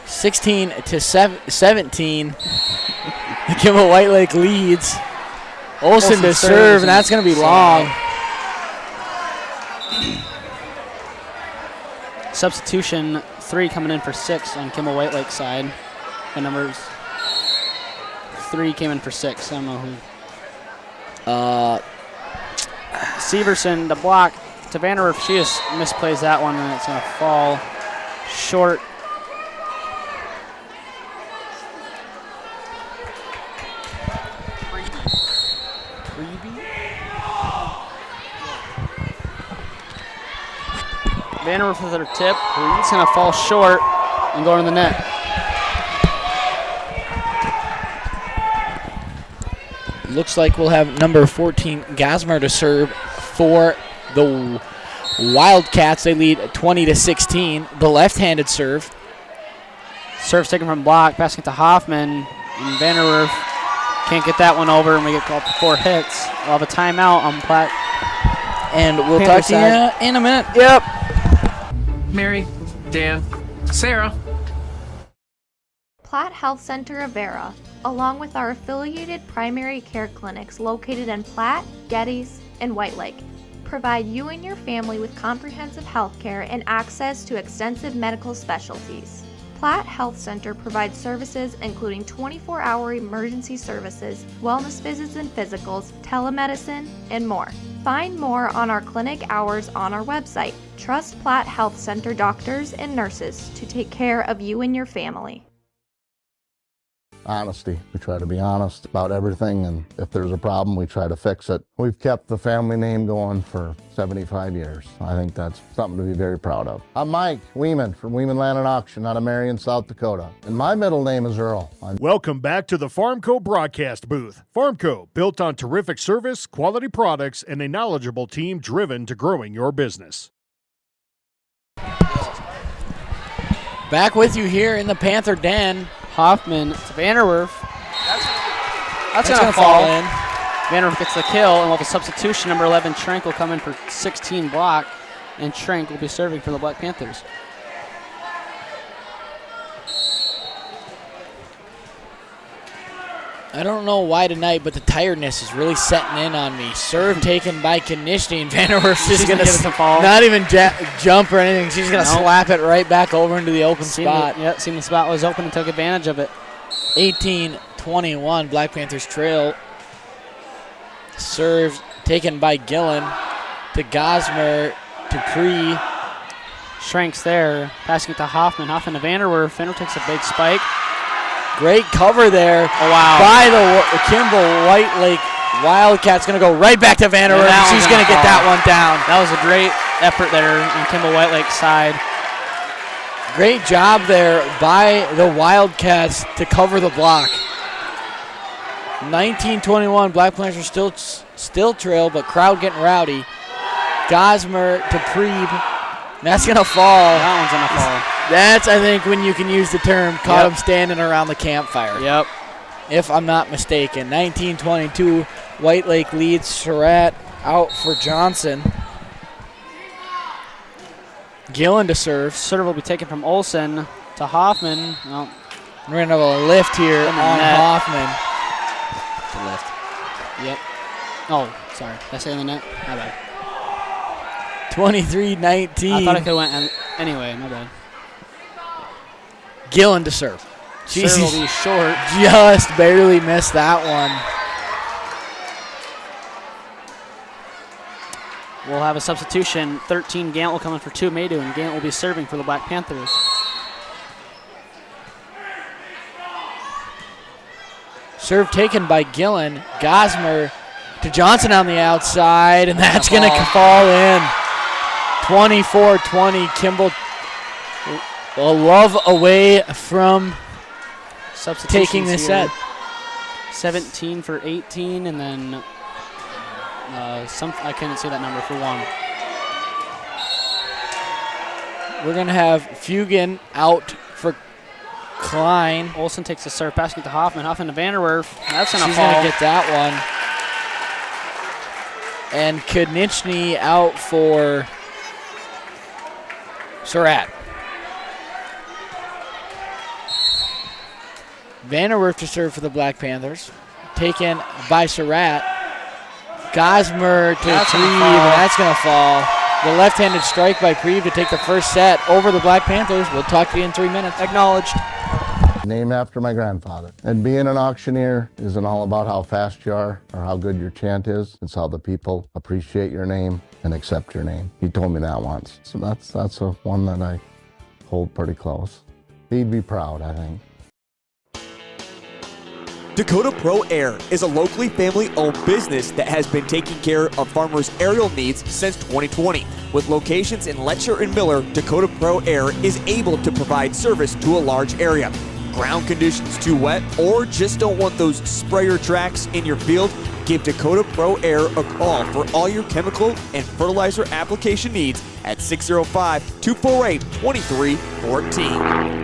(16-17). The Kimball White Lake leads. Olsen to serve, and that's going to be long. Substitution 3 coming in for 6 on Kimball White Lake side. The numbers 3 came in for 6. I don't know who. Severson to Block to Vanderwerf. She just misplays that one, and it's going to fall short. Vanderwerf with her tip. It's going to fall short and go into the net. Looks like we'll have number 14, Gosmer, to serve for the WildKats. They lead 20-16. The left-handed serve. Serve's taken from Block, passing it to Hoffman. And Vanderwerf can't get that one over, and we get called for 4 hits. We'll have a timeout on Platte. And we'll talk to you in a minute. Yep. Mary, Dan, Sarah. Platte Health Center of Vera, along with our affiliated primary care clinics located in Platte, Geddes, and White Lake, provide you and your family with comprehensive health care and access to extensive medical specialties. Platte Health Center provides services including 24-hour emergency services, wellness visits and physicals, telemedicine, and more. Find more on our clinic hours on our website. Trust Platte Health Center doctors and nurses to take care of you and your family. Honesty. We try to be honest about everything, and if there's a problem, we try to fix it. We've kept the family name going for 75 years. I think that's something to be very proud of. I'm Mike Weeman from Weeman Land and Auction out of Marion, South Dakota, and my middle name is Earl. Welcome back to the Farmco broadcast booth. Farmco, built on terrific service, quality products, and a knowledgeable team driven to growing your business. Back with you here in the Panther Den. Hoffman to Vanderwerf. That's going to fall in. Vanderwerf gets the kill, and we'll have a substitution. Number 11, Trank, will come in for 16 Block, and Trank will be serving for the Black Panthers. I don't know why tonight, but the tiredness is really setting in on me. Serve taken by Konishny, and Vanderwerf's just going to fall. Not even jump or anything. She's going to slap it right back over into the open spot. Seen the spot was open and took advantage of it. 18-21, Black Panthers trail. Serve taken by Gillen to Gosmer to Pre. Shranks there, passing it to Hoffman. Hoffman to Vanderwerf. Vanderwerf takes a big spike. Great cover there by the Kimball White Lake WildKats. Going to go right back to Vanderwerf. She's going to get that one down. That was a great effort there on Kimball White Lake's side. Great job there by the WildKats to cover the block. 19-21, Black Panthers still still trail, but crowd getting rowdy. Gosmer to Preeb. That's going to fall. That one's going to fall. That's, I think, when you can use the term, caught him standing around the campfire. Yep. If I'm not mistaken. 19-22, White Lake leads. Surratt out for Johnson. Gillen to serve. Serve will be taken from Olson to Hoffman. Well, we're going to have a lift here on Hoffman. The lift. Yep. Oh, sorry. Did I say on the net? My bad. 23-19. I thought I could have went anyway. My bad. Gillen to serve. Serve will be short. Just barely missed that one. We'll have a substitution. 13, Gant will come in for 2, Maydew, and Gant will be serving for the Black Panthers. Serve taken by Gillen. Gosmer to Johnson on the outside, and that's going to fall in. 24-20, Kimball a love away from taking this set. 17 for 18, and then I couldn't see that number for 1. We're going to have Fugan out for Klein. Olson takes the serve, passing it to Hoffman. Hoffman to Vanderwerf. That's going to She's fall. going to get that one. And Konechny out for Surratt. Vanderwerf to serve for the Black Panthers. Taken by Surratt. Gosmer to Preeb, and that's going to fall. The left-handed strike by Preeb to take the first set over the Black Panthers. We'll talk to you in 3 minutes. Acknowledged. Named after my grandfather. And being an auctioneer isn't all about how fast you are or how good your chant is. It's how the people appreciate your name and accept your name. He told me that once. So that's one that I hold pretty close. He'd be proud, I think. Dakota Pro Air is a locally family-owned business that has been taking care of farmers' aerial needs since 2020. With locations in Letcher and Miller, Dakota Pro Air is able to provide service to a large area. Ground conditions too wet, or just don't want those sprayer tracks in your field? Give Dakota Pro Air a call for all your chemical and fertilizer application needs at 605-248-2314.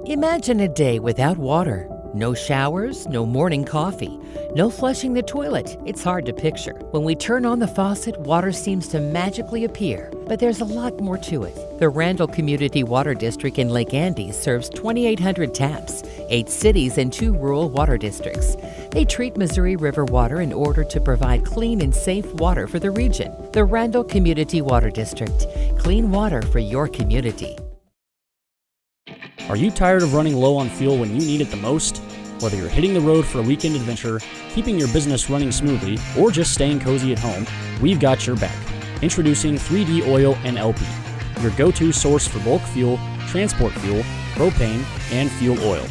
Imagine a day without water. No showers, no morning coffee, no flushing the toilet. It's hard to picture. When we turn on the faucet, water seems to magically appear. But there's a lot more to it. The Randall Community Water District in Lake Andes serves 2,800 taps, 8 cities and 2 rural water districts. They treat Missouri River water in order to provide clean and safe water for the region. The Randall Community Water District. Clean water for your community. Are you tired of running low on fuel when you need it the most? Whether you're hitting the road for a weekend adventure, keeping your business running smoothly, or just staying cozy at home, we've got your back. Introducing 3D Oil and LP, your go-to source for bulk fuel, transport fuel, propane, and fuel oil.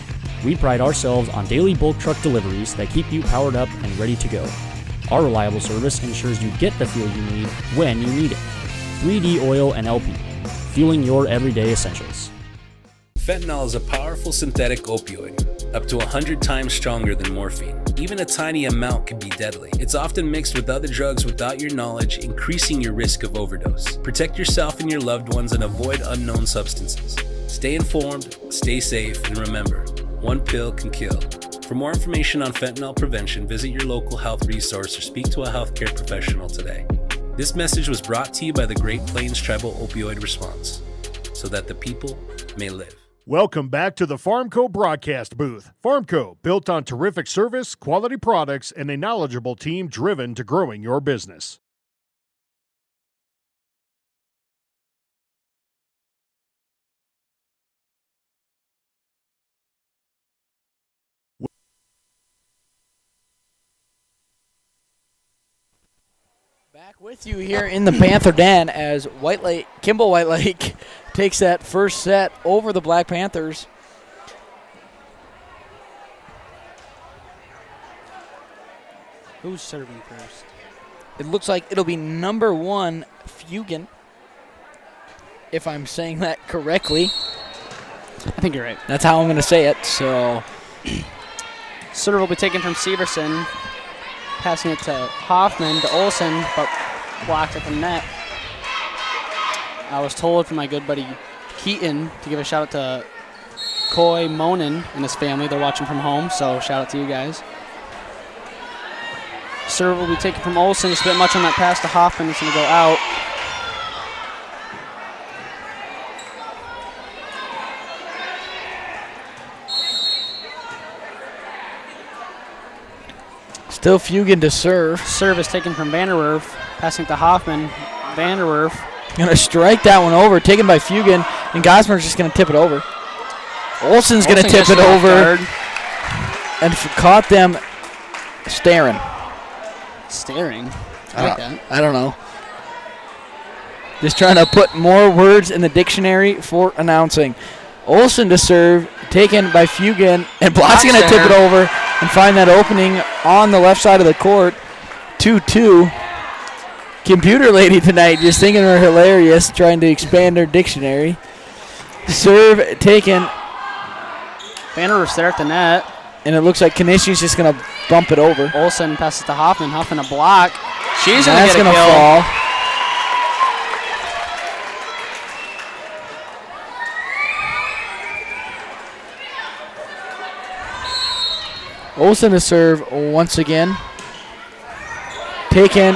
We pride ourselves on daily bulk truck deliveries that keep you powered up and ready to go. Our reliable service ensures you get the fuel you need when you need it. 3D Oil and LP, fueling your everyday essentials. Fentanyl is a powerful synthetic opioid, up to 100 times stronger than morphine. Even a tiny amount can be deadly. It's often mixed with other drugs without your knowledge, increasing your risk of overdose. Protect yourself and your loved ones and avoid unknown substances. Stay informed, stay safe, and remember, one pill can kill. For more information on fentanyl prevention, visit your local health resource or speak to a healthcare professional today. This message was brought to you by the Great Plains Tribal Opioid Response, so that the people may live. Welcome back to the Farmco broadcast booth. Farmco, built on terrific service, quality products, and a knowledgeable team driven to growing your business. Back with you here in the Panther Den as Kimball White Lake takes that first set over the Black Panthers. Who's serving first? It looks like it'll be number 1, Fugan, if I'm saying that correctly. I think you're right. That's how I'm going to say it. So Serve will be taken from Severson. Passing it to Hoffman to Olsen, but blocked at the net. I was told from my good buddy Keaton to give a shout out to Coy Monin and his family. They're watching from home, so shout out to you guys. Serve will be taken from Olsen. Just a bit much on that pass to Hoffman. It's going to go out. Still Fugan to serve. Serve is taken from Vanderwerf. Passing to Hoffman. Vanderwerf. Going to strike that one over. Taken by Fugan. And Gosmer's just going to tip it over. Olsen's going to tip it over. And caught them staring. Staring? I like that. I don't know. Just trying to put more words in the dictionary for announcing. Olsen to serve, taken by Fugan, and Block's going to tip it over and find that opening on the left side of the court. 2-2. Computer lady tonight just thinking they're hilarious, trying to expand their dictionary. Serve taken. Vanderwerf's there at the net. And it looks like Kanishni's just going to bump it over. Olsen passes to Hoffman. Hoffman a block. She's going to get a kill. Fall. Olsen to serve once again. Taken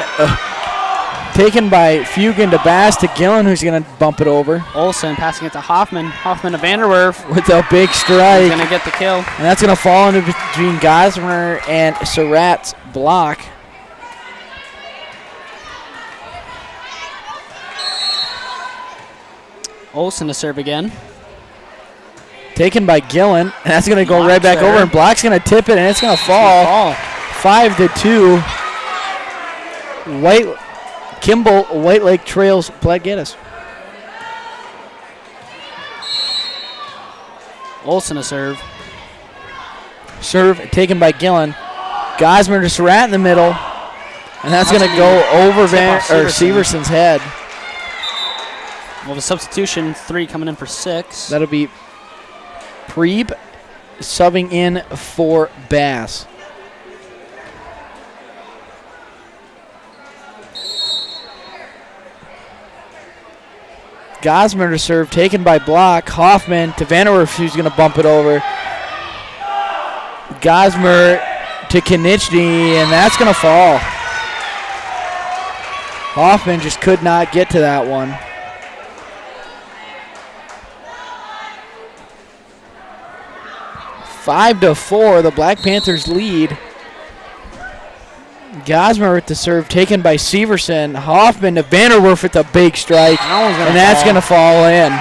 by Fugan to Bass to Gillen, who's going to bump it over. Olsen passing it to Hoffman. Hoffman to Vanderwerf. With a big strike. He's going to get the kill. And that's going to fall into between Gosmer and Surratt's block. Olsen to serve again. Taken by Gillen, and that's going to go right back over, and Block's going to tip it, and it's going to fall. 5-2. Kimball, White Lake trails Platte-Geddes. Olsen to serve. Serve taken by Gillen. Gosmer to Surratt in the middle, and that's going to go over Severson's head. Well, the substitution, 3 coming in for 6. That'll be Preeb subbing in for Bass. Gosmer to serve, taken by Block. Hoffman to Vanderwerf, who's going to bump it over. Gosmer to Konieczny, and that's going to fall. Hoffman just could not get to that one. 5-4, the Black Panthers lead. Gosmer with the serve, taken by Severson. Hoffman to Vanderwerf with a big strike, and that's going to fall in.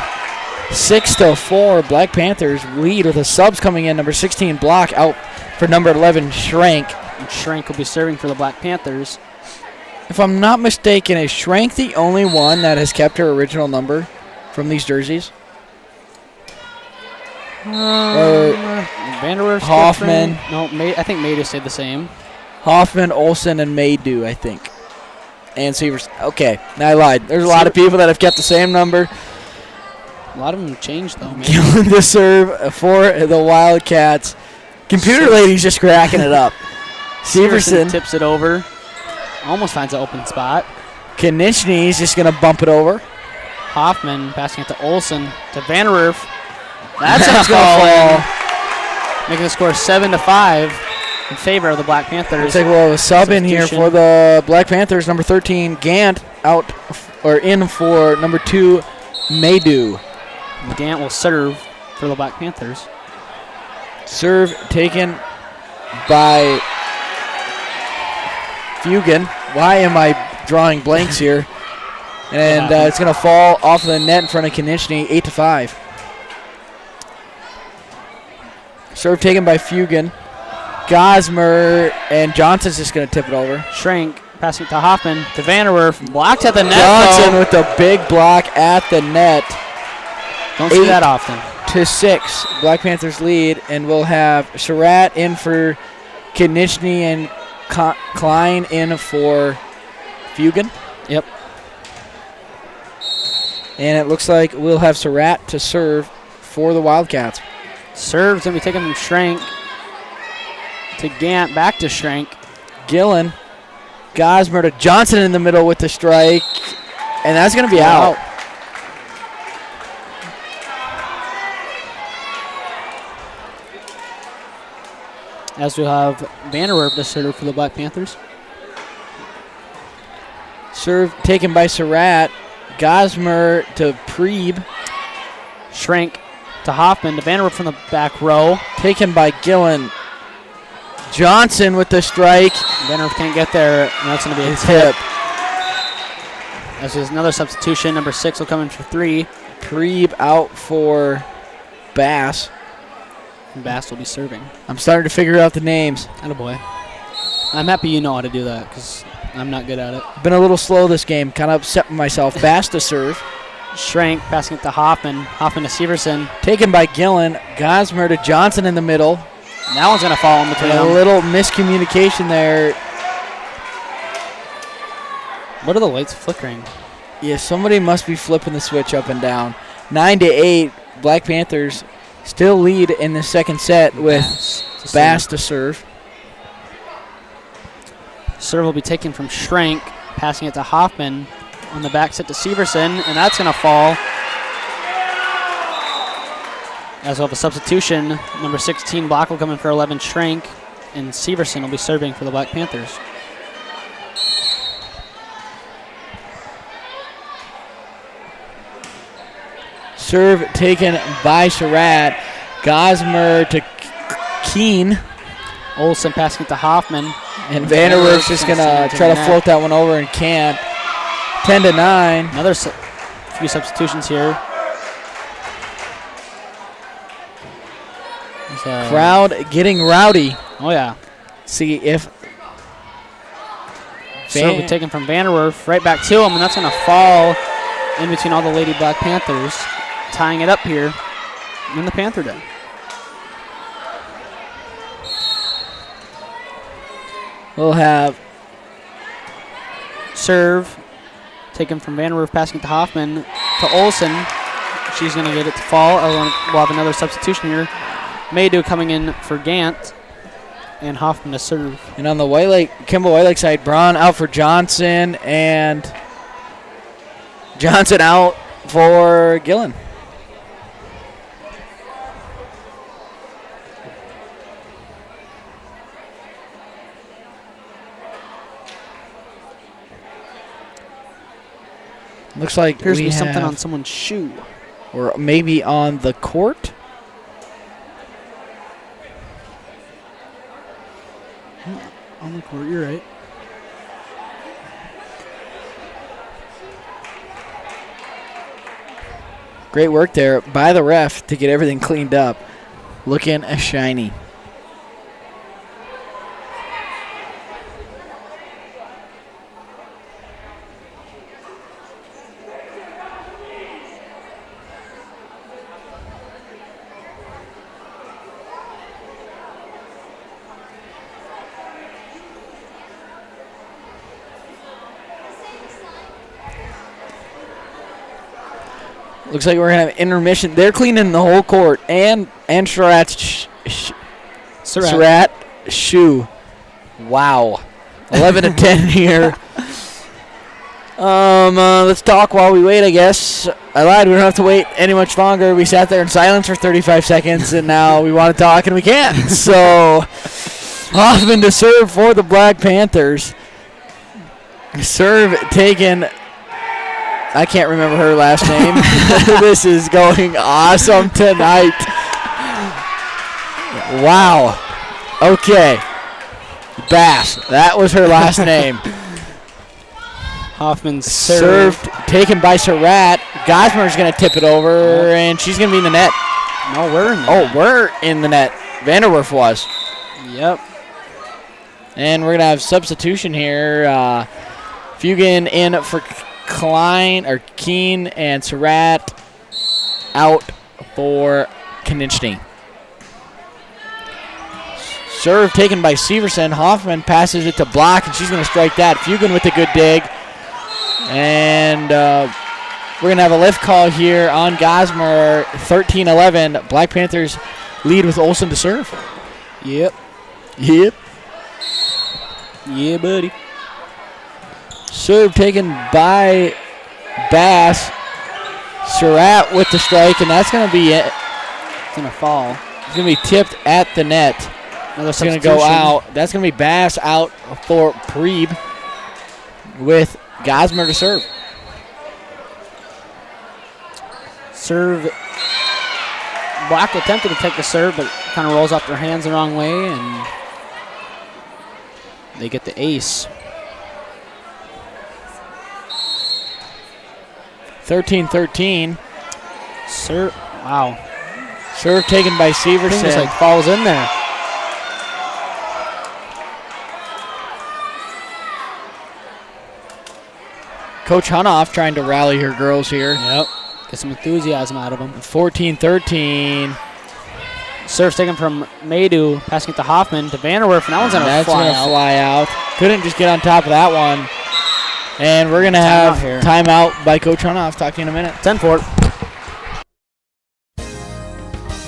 6-4, Black Panthers lead with the subs coming in. Number 16, Block, out for number 11, Schrank. And Schrank will be serving for the Black Panthers. If I'm not mistaken, is Schrank the only one that has kept her original number from these jerseys? Vanderwerf, Hoffman. No, I think May just stayed the same. Hoffman, Olsen, and Maydew, I think. And Severs. Okay, I lied. There's a lot of people that have kept the same number. A lot of them changed, though. Gillen to serve for the Wildcats. Computer lady's just cracking it up. Severson tips it over. Almost finds an open spot. Konieczny's just going to bump it over. Hoffman passing it to Olsen to Vanderwerf. That's going to fall. Making the score 7-5 in favor of the Black Panthers. Looks like we'll have a sub in here for the Black Panthers. Number 13, Gant, out or in for number 2, Maydew. Gant will serve for the Black Panthers. Serve taken by Fugan. Why am I drawing blanks here? And it's going to fall off of the net in front of Konieczny, 8-5. Serve taken by Fugan. Gosmer and Johnson's just going to tip it over. Schrank passing it to Hoffman to Vanderwerf. Blocked at the net. Johnson with the big block at the net. Don't see that often. 8-6. Black Panthers lead, and we'll have Surratt in for Konieczny and Klein in for Fugan. Yep. And it looks like we'll have Surratt to serve for the Wildcats. Serve's going to be taken from Schrank. to Gant, back to Schrank. Gillen. Gosmer to Johnson in the middle with the strike. And that's going to be out. As we have Vanderwerf to serve for the Black Panthers. Serve taken by Surratt. Gosmer to Preeb. Schrank to Hoffman to Vanderwerf from the back row. Taken by Gillen. Johnson with the strike. Vanderwerf can't get there, and that's going to be a tip. As there's another substitution. Number 6 will come in for 3. Preeb out for Bass. And Bass will be serving. I'm starting to figure out the names. Attaboy. I'm happy you know how to do that because I'm not good at it. Been a little slow this game. Kind of upset myself. Bass to serve. Schrank passing it to Hoffman. Hoffman to Severson. Taken by Gillen. Gosmer to Johnson in the middle. And that one's going to fall in between them. A little miscommunication there. What are the lights flickering? Yeah, somebody must be flipping the switch up and down. 9-8. Black Panthers still lead in the second set with Bass to serve. Serve will be taken from Schrank, passing it to Hoffman on the back set to Severson, and that's going to fall. As we'll have a substitution, number 16 block will come in for 11 Schrank, and Severson will be serving for the Black Panthers. Serve taken by Surratt. Gosmer to Keene. Olsen passing it to Hoffman. And Vanderwerf's just going to try to float that one over and can't. 10-9. Another few substitutions here. Crowd getting rowdy. Oh, yeah. See if... Serve will be taken from Vanderwerf right back to him, and that's going to fall in between all the Lady Black Panthers. Tying it up here in the Panther Den. We'll have serve taken from Vanderwerf, passing it to Hoffman to Olsen. She's going to get it to fall. We'll have another substitution here. Maydew coming in for Gant, and Hoffman to serve. And on the Kimball White Lake side, Braun out for Johnson, and Johnson out for Gillen. Looks like appears to be something on someone's shoe. Or maybe on the court. On the court, you're right. Great work there by the ref to get everything cleaned up. Looking shiny. Looks like we're going to have intermission. They're cleaning the whole court. And Surratt's Surratt shoe. Wow. 11-10 here. Let's talk while we wait, I guess. I lied. We don't have to wait any much longer. We sat there in silence for 35 seconds, and now we want to talk, and we can't. So, Hoffman to serve for the Black Panthers. Serve taken... I can't remember her last name. This is going awesome tonight. Wow. Okay. Bass. That was her last name. Hoffman served. Taken by Surratt. Gosmer's going to tip it over, and she's going to be in the net. No, we're in the net. We're in the net. Vanderwerf was. Yep. And we're going to have substitution here. Fugan in for Keene, and Surratt out for Konechny. Serve taken by Severson. Hoffman passes it to Block, and she's going to strike that. Fugan with a good dig. And we're going to have a lift call here on Gosmer. 13-11. Black Panthers lead with Olsen to serve. Yep. Yep. Yeah, buddy. Serve taken by Bass. Surratt with the strike, and that's going to be it. It's going to fall. It's going to be tipped at the net. It's going to go out. That's going to be Bass out for Preeb with Gosmer to serve. Serve. Black attempted to take the serve, but kind of rolls off their hands the wrong way, and they get the ace. 13-13. Serve. Wow. Serve taken by Severson. Just like falls in there. Coach Hunoff trying to rally her girls here. Yep. Get some enthusiasm out of them. 14-13. Serve taken from Maydew, passing it to Hoffman, to Vanderwerf, and that one's going to fly out. Couldn't just get on top of that one. And we're going to have timeout by Coach Hunoff. Talk to you in a minute. 10-4.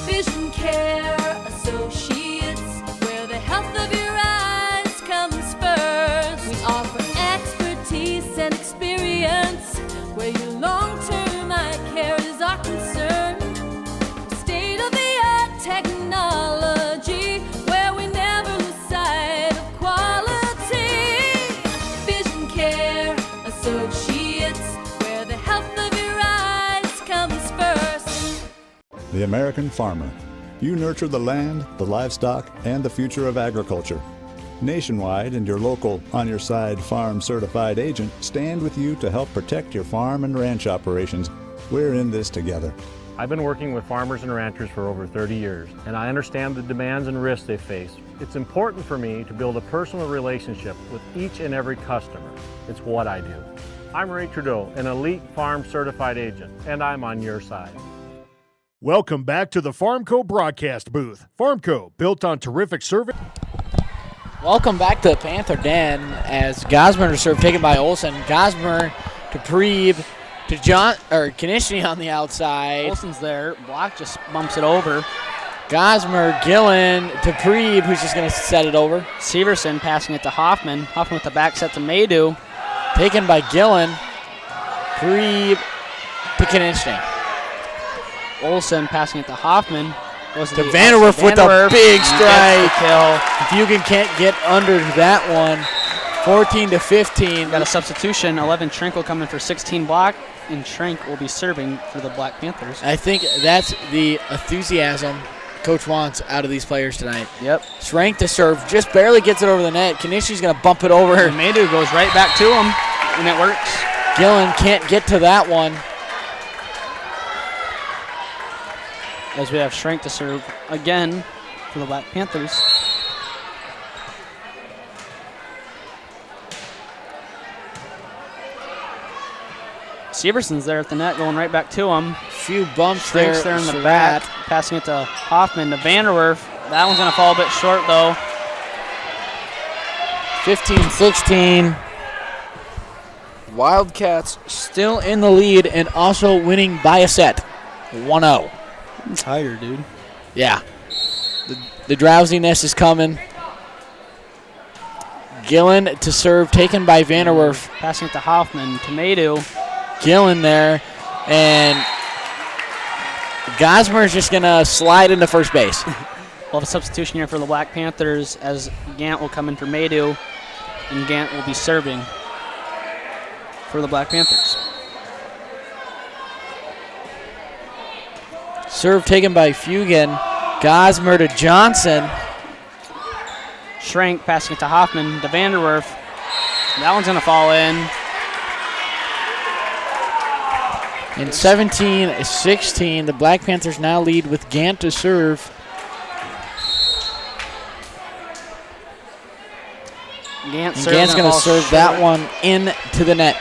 Vision Care Associates, where the health of your eyes comes first. We offer expertise and experience, where your long-term eye care is our concern. State-of-the-art technology, where we never lose sight of quality. Vision Care Associates, where the health of your eyes comes first. The American farmer. You nurture the land, the livestock, and the future of agriculture. Nationwide and your local On Your Side Farm certified agent stand with you to help protect your farm and ranch operations. We're in this together. I've been working with farmers and ranchers for over 30 years, and I understand the demands and risks they face. It's important for me to build a personal relationship with each and every customer. It's what I do. I'm Ray Trudeau, an elite farm certified agent, and I'm on your side. Welcome back to the Farmco broadcast booth. Farmco, built on terrific service. Welcome back to the Panther Den as Gosmer to serve taken by Olsen. Gosmer to Preeb to Konishny on the outside. Olsen's there. Block just bumps it over. Gosmer, Gillen to Preeb, who's just going to set it over. Severson passing it to Hoffman. Hoffman with the back set to Maydew. Taken by Gillen. Preeb to Konishny. Olsen passing it to Hoffman. Goes to Vanderwerf with a big strike. If you can't get under that one, 14-15. Got a substitution. 11 Trinkle coming for 16 block, and Trink will be serving for the Black Panthers. I think that's the enthusiasm Coach wants out of these players tonight. Yep. Schrank to serve, just barely gets it over the net. Konishny's going to bump it over. And Maydew goes right back to him, and it works. Gillen can't get to that one. As we have Schrank to serve again for the Black Panthers. Severson's there at the net, going right back to him. Few bumps Schrank's there in the back, passing it to Hoffman to Vanderwerf. That one's going to fall a bit short, though. 15-16. WildKats still in the lead and also winning by a set, 1-0. I'm tired, dude. Yeah. The drowsiness is coming. Gillen to serve, taken by Vanderwerf. Passing it to Hoffman, to Maydew. Gillen there, and Gosmer is just going to slide into first base. We'll have a substitution here for the Black Panthers as Gant will come in for Maydew, and Gant will be serving for the Black Panthers. Serve taken by Fugan. Gosmer to Johnson. Schrank passing it to Hoffman to Vanderwerf. That one's going to fall in. And 17-16, the Black Panthers now lead with Gant to serve. Gant's going to serve that one into the net.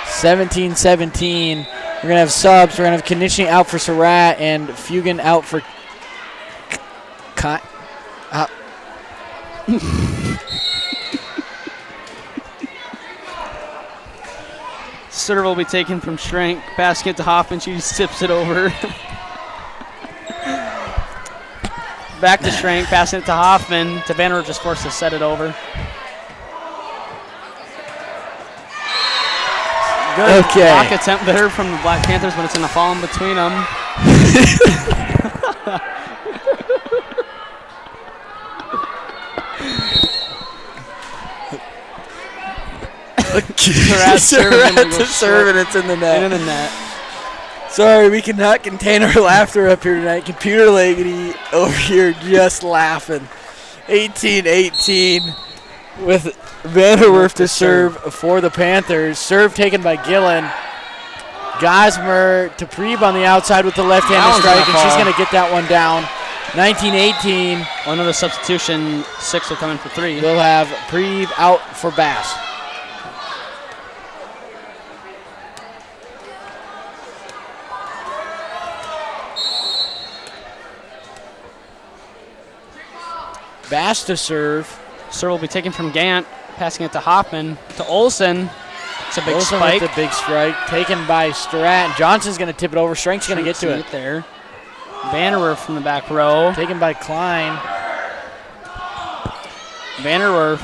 17-17. We're going to have subs. We're going to have Konishny out for Surratt and Fugan out for Serve will be taken from Schrank. Basket to Hoffman. She just tips it over. back to Schrank, passing it to Hoffman. To Vanderwerf, just forced to set it over. Good block attempt there from the Black Panthers, but it's going to fall in between them. Surratt to serve, and it's in the net. In the net. Sorry, we cannot contain our laughter up here tonight. Computer lady over here just laughing. 18-18 with Vanderwerf to serve for the Panthers. Serve taken by Gillen. Gosmer to Preeb on the outside with the left-handed strike, and she's going to get that one down. 19-18. Another substitution. 6 will come in for 3. We'll have Preeb out for Bass. Bass to serve. Serve will be taken from Gant, passing it to Hoffman, to Olsen. It's a big Olsen spike. With the big strike, taken by Stratt. Johnson's going to tip it over. Strank's going to get to it. There. Vanderwerf from the back row. Taken by Klein. Vanderwerf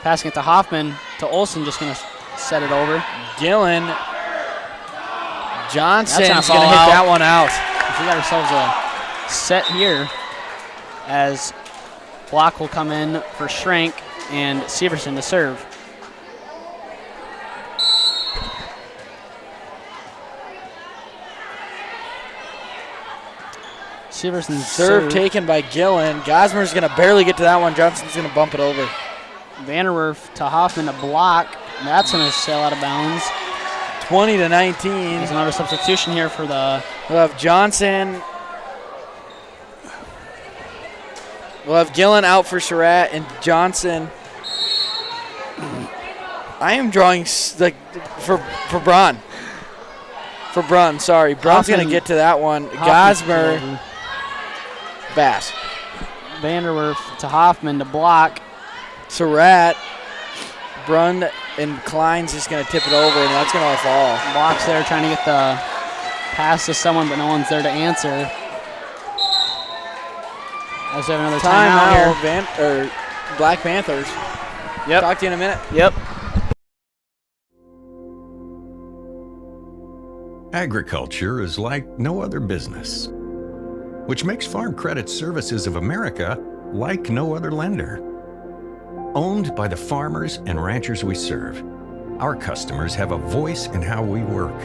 passing it to Hoffman, to Olsen, just going to set it over. Gillen. Johnson's going to hit that one out. We got ourselves a set here as block will come in for Schrank and Severson to serve. Severson serve taken by Gillen. Gosmer's going to barely get to that one. Johnson's going to bump it over. Vanderwerf to Hoffman to block. That's going to sail out of bounds. 20-19. There's another substitution here for the... We'll have Johnson. We'll have Gillen out for Surratt and Johnson. I am drawing like for Braun. For Braun, sorry. Braun's going to get to that one. Gosmer. Bass. Vanderwerf to Hoffman to block. Surratt. Brun and Klein's just going to tip it over, and that's going to fall. Blocks there trying to get the pass to someone, but no one's there to answer. I just have another timeout here. Black Panthers. Yep. Talk to you in a minute. Yep. Agriculture is like no other business, which makes Farm Credit Services of America like no other lender. Owned by the farmers and ranchers we serve, our customers have a voice in how we work,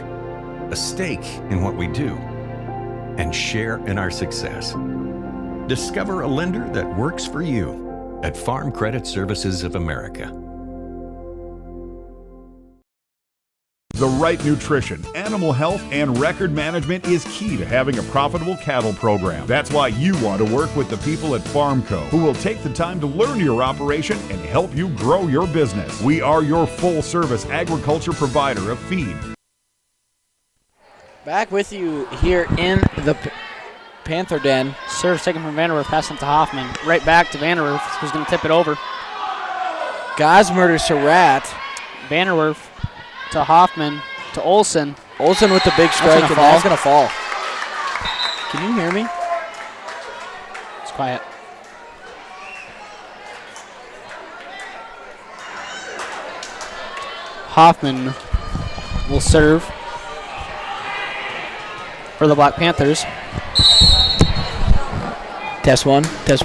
a stake in what we do, and share in our success. Discover a lender that works for you at Farm Credit Services of America. The right nutrition, animal health, and record management is key to having a profitable cattle program. That's why you want to work with the people at Farmco, who will take the time to learn your operation and help you grow your business. We are your full-service agriculture provider of feed. Back with you here in the Panther Den. Serve taken from Vanderwerf, passing to Hoffman. Right back to Vanderwerf, who's going to tip it over. Gosmer to Surratt. Vanderwerf to Hoffman to Olsen. Olsen with the big strike, and that's going to fall. Can you hear me? It's quiet. Hoffman will serve for the Black Panthers. Test one. Yep.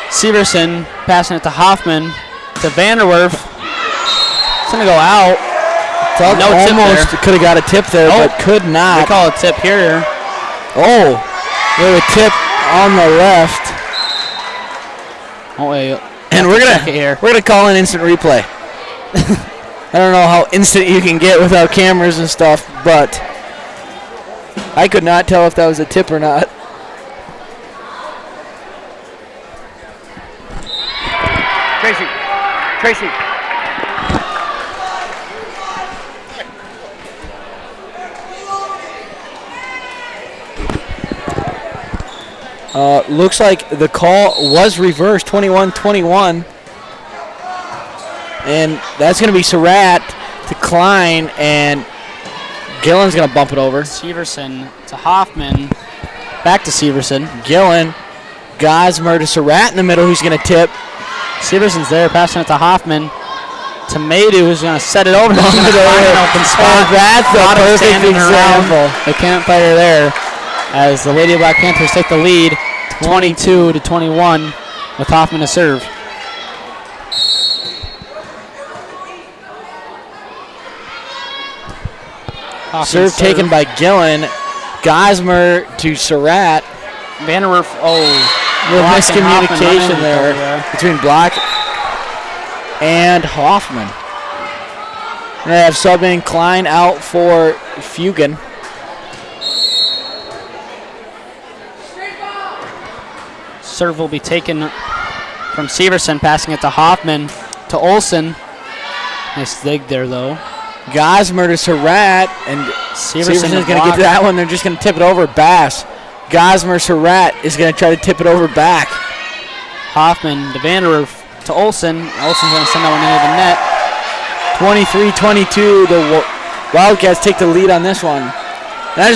Severson passing it to Hoffman to Vanderwerf. It's going to go out. No almost could have got a tip there, but could not. They call a tip here. Oh, we have a tip on the left. Oh wait, and we're gonna call an instant replay. I don't know how instant you can get without cameras and stuff, but I could not tell if that was a tip or not. Tracy. Looks like the call was reversed, 21-21. And that's going to be Surratt to Klein, and Gillen's going to bump it over. Severson to Hoffman. Back to Severson. Gillen. Gosmer to Surratt in the middle, who's going to tip. Severson's there, passing it to Hoffman. To Maydew, who's going to set it over. He's going to find an open spot. That's the perfect example. The campfire there as the Lady Black Panthers take the lead 22-21 with Hoffman to serve. Serve taken by Gillen. Gosmer to Surratt. Vanderwerf, little miscommunication there between Block and Hoffman. We're going to have subbing Klein out for Fugan. Serve will be taken from Severson, passing it to Hoffman to Olsen. Nice dig there, though. Gosmer to Surratt, and Severson is going to get to that one. They're just going to tip it over. Bass. Gosmer, Surratt is going to try to tip it over back. Hoffman to Vanderwerf to Olsen. Olsen's going to send that one into the net. 23-22. The Wildcats take the lead on this one. And I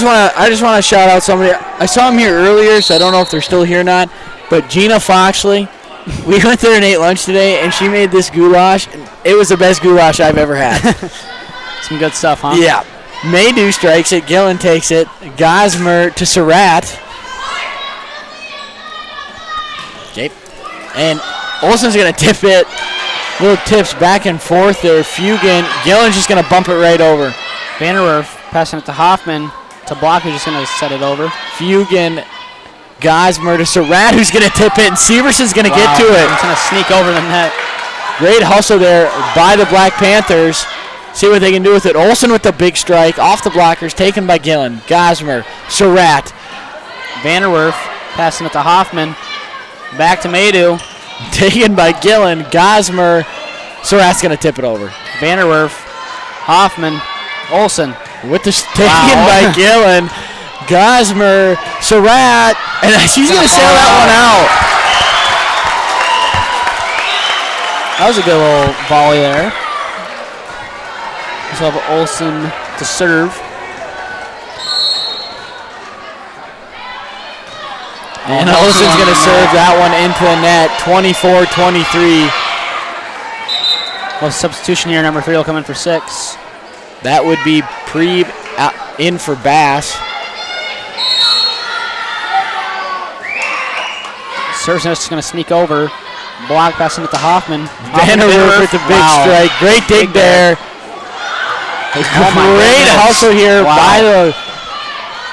just want to shout out somebody. I saw him here earlier, so I don't know if they're still here or not. But Gina Foxley, we went there and ate lunch today, and she made this goulash. And it was the best goulash I've ever had. Some good stuff, huh? Yeah. Maydew strikes it. Gillen takes it. Gosmer to Surratt. Okay. And Olsen's going to tip it. Little tips back and forth there. Fugan. Gillen's just going to bump it right over. Vanderwerf passing it to Hoffman. To Block, who's just going to set it over. Fugan. Gosmer to Surratt, who's going to tip it. And Severson's going to get to it. He's going to sneak over the net. Great hustle there by the Black Panthers. See what they can do with it. Olsen with the big strike. Off the blockers. Taken by Gillen. Gosmer. Surratt. Vanderwerf passing it to Hoffman. Back to Maydew. Taken by Gillen. Gosmer. Surratt's going to tip it over. Vanderwerf. Hoffman. Olsen. With the taken by Gillen. Gosmer. Surratt. And she's going to sail that one out. That was a good little volley there. So have Olsen to serve. And Olsen's going to serve that one into the net. 24-23. Well, substitution here. Number 3 will come in for 6. That would be Preeb in for Bass. Serve's going to sneak over. Block passing it to Hoffman. Vanderwerf with the big strike. Great dig there. Great hustle here by the...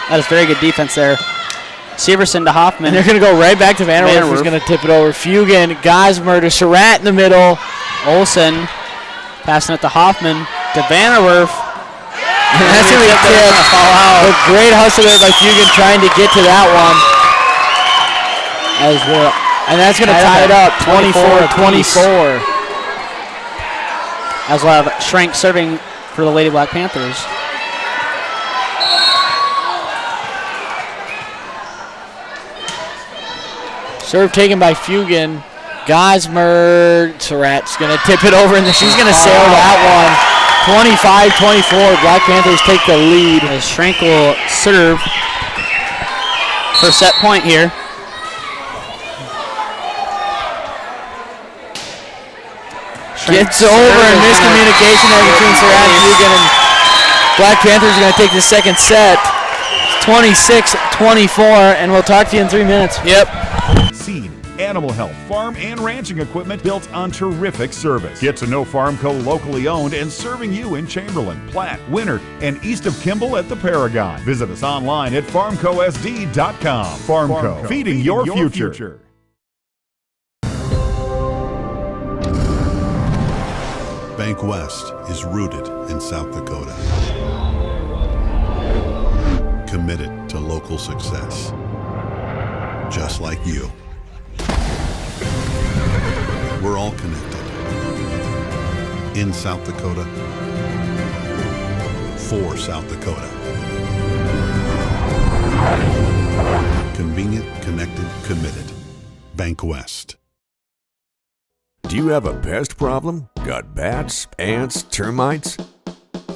That is very good defense there. Severson to Hoffman. And they're going to go right back to Vanderwerf, who's going to tip it over. Fugan, Gosmer to Surratt in the middle. Olsen passing it to Hoffman to Vanderwerf. And that's going to get tipped. A great hustle there by Fugan trying to get to that one. As well. And that's going to tie it up, 24-24. As we'll have Schrank serving for the Lady Black Panthers. Serve taken by Fugan. Gosmer. Surratt's going to tip it over, and she's going to sail that one. 25-24. Black Panthers take the lead. As Schrank will serve for set point here. Gets over and miscommunication there between Surratt and Fugan, and Black Panthers are going to take the second set. 26-24, and we'll talk to you in 3 minutes. Yep. Seed, animal health, farm, and ranching equipment built on terrific service. Get to know Farmco, locally owned and serving you in Chamberlain, Platte, Winter, and east of Kimball at the Paragon. Visit us online at farmcosd.com. Farmco, feeding your future. Bank West is rooted in South Dakota. Committed to local success. Just like you. We're all connected. In South Dakota. For South Dakota. Convenient, connected, committed. Bank West. Do you have a pest problem? Got bats, ants, termites?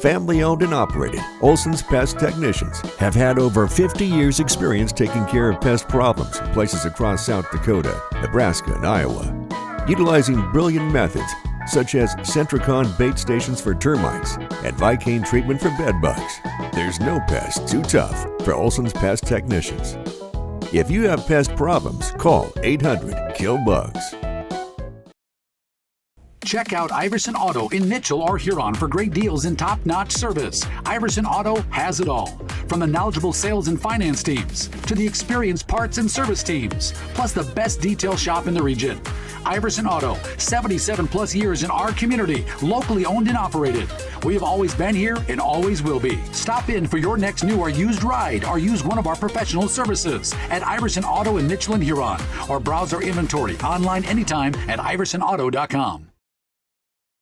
Family owned and operated, Olson's Pest Technicians have had over 50 years' experience taking care of pest problems in places across South Dakota, Nebraska, and Iowa. Utilizing brilliant methods such as Centricon bait stations for termites and Vicane treatment for bed bugs, there's no pest too tough for Olson's Pest Technicians. If you have pest problems, call 800-KILL-BUGS. Check out Iverson Auto in Mitchell or Huron for great deals and top-notch service. Iverson Auto has it all, from the knowledgeable sales and finance teams to the experienced parts and service teams, plus the best detail shop in the region. Iverson Auto, 77 plus years in our community, locally owned and operated. We have always been here and always will be. Stop in for your next new or used ride or use one of our professional services at Iverson Auto in Mitchell and Huron, or browse our inventory online anytime at iversonauto.com.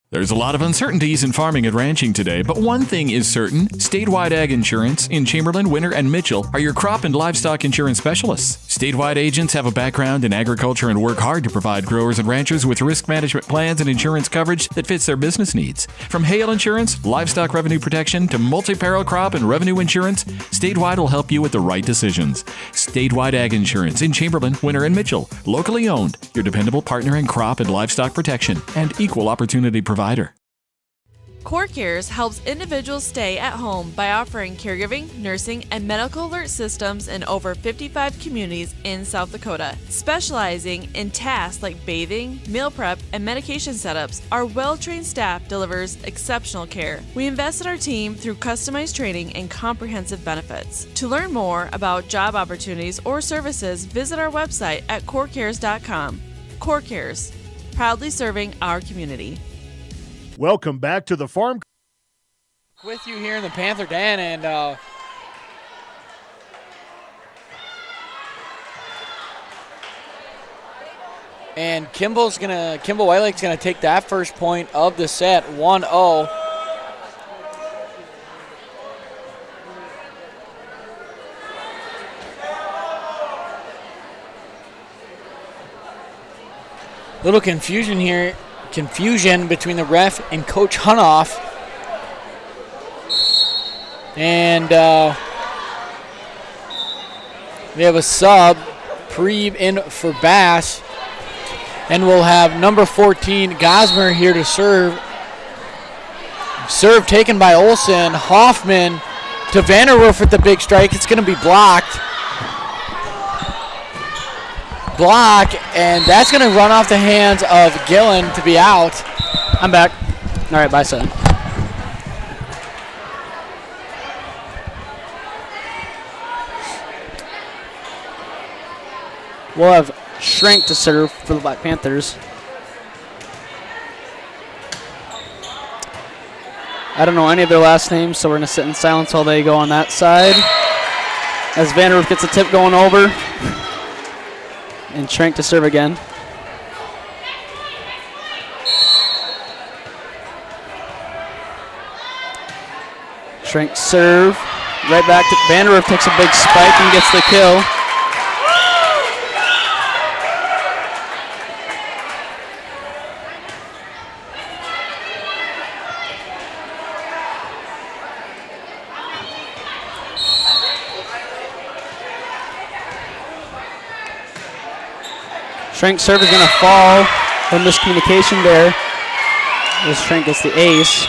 There's a lot of uncertainties in farming and ranching today, but one thing is certain. Statewide Ag Insurance in Chamberlain, Winter, and Mitchell are your crop and livestock insurance specialists. Statewide agents have a background in agriculture and work hard to provide growers and ranchers with risk management plans and insurance coverage that fits their business needs. From hail insurance, livestock revenue protection, to multi-peril crop and revenue insurance, Statewide will help you with the right decisions. Statewide Ag Insurance in Chamberlain, Winter, and Mitchell. Locally owned, your dependable partner in crop and livestock protection and equal opportunity provider. CoreCares helps individuals stay at home by offering caregiving, nursing, and medical alert systems in over 55 communities in South Dakota. Specializing in tasks like bathing, meal prep, and medication setups, our well-trained staff delivers exceptional care. We invest in our team through customized training and comprehensive benefits. To learn more about job opportunities or services, visit our website at corecares.com. CoreCares, proudly serving our community. Welcome back to the farm. With you here in the Panther Den, and Kimball Whitelake's gonna take that first point of the set, 1-0. Little confusion here. Confusion between the ref and Coach Hunoff. And we have a sub, Preeb in for Bass. And we'll have number 14, Gosmer, here to serve. Serve taken by Olson. Hoffman to Vanderwerf with the big strike. It's going to be blocked. Block, and that's going to run off the hands of Gillen to be out. I'm back. All right, bye, son. We'll have Shrink to serve for the Black Panthers. I don't know any of their last names, so we're going to sit in silence while they go on that side. As Vanderwerf gets a tip going over. And Shrink to serve again. Shrink serve. Right back to Vanderwerf, takes a big spike and gets the kill. Shrink's serve is going to fall. No miscommunication there. As Shrink gets the ace.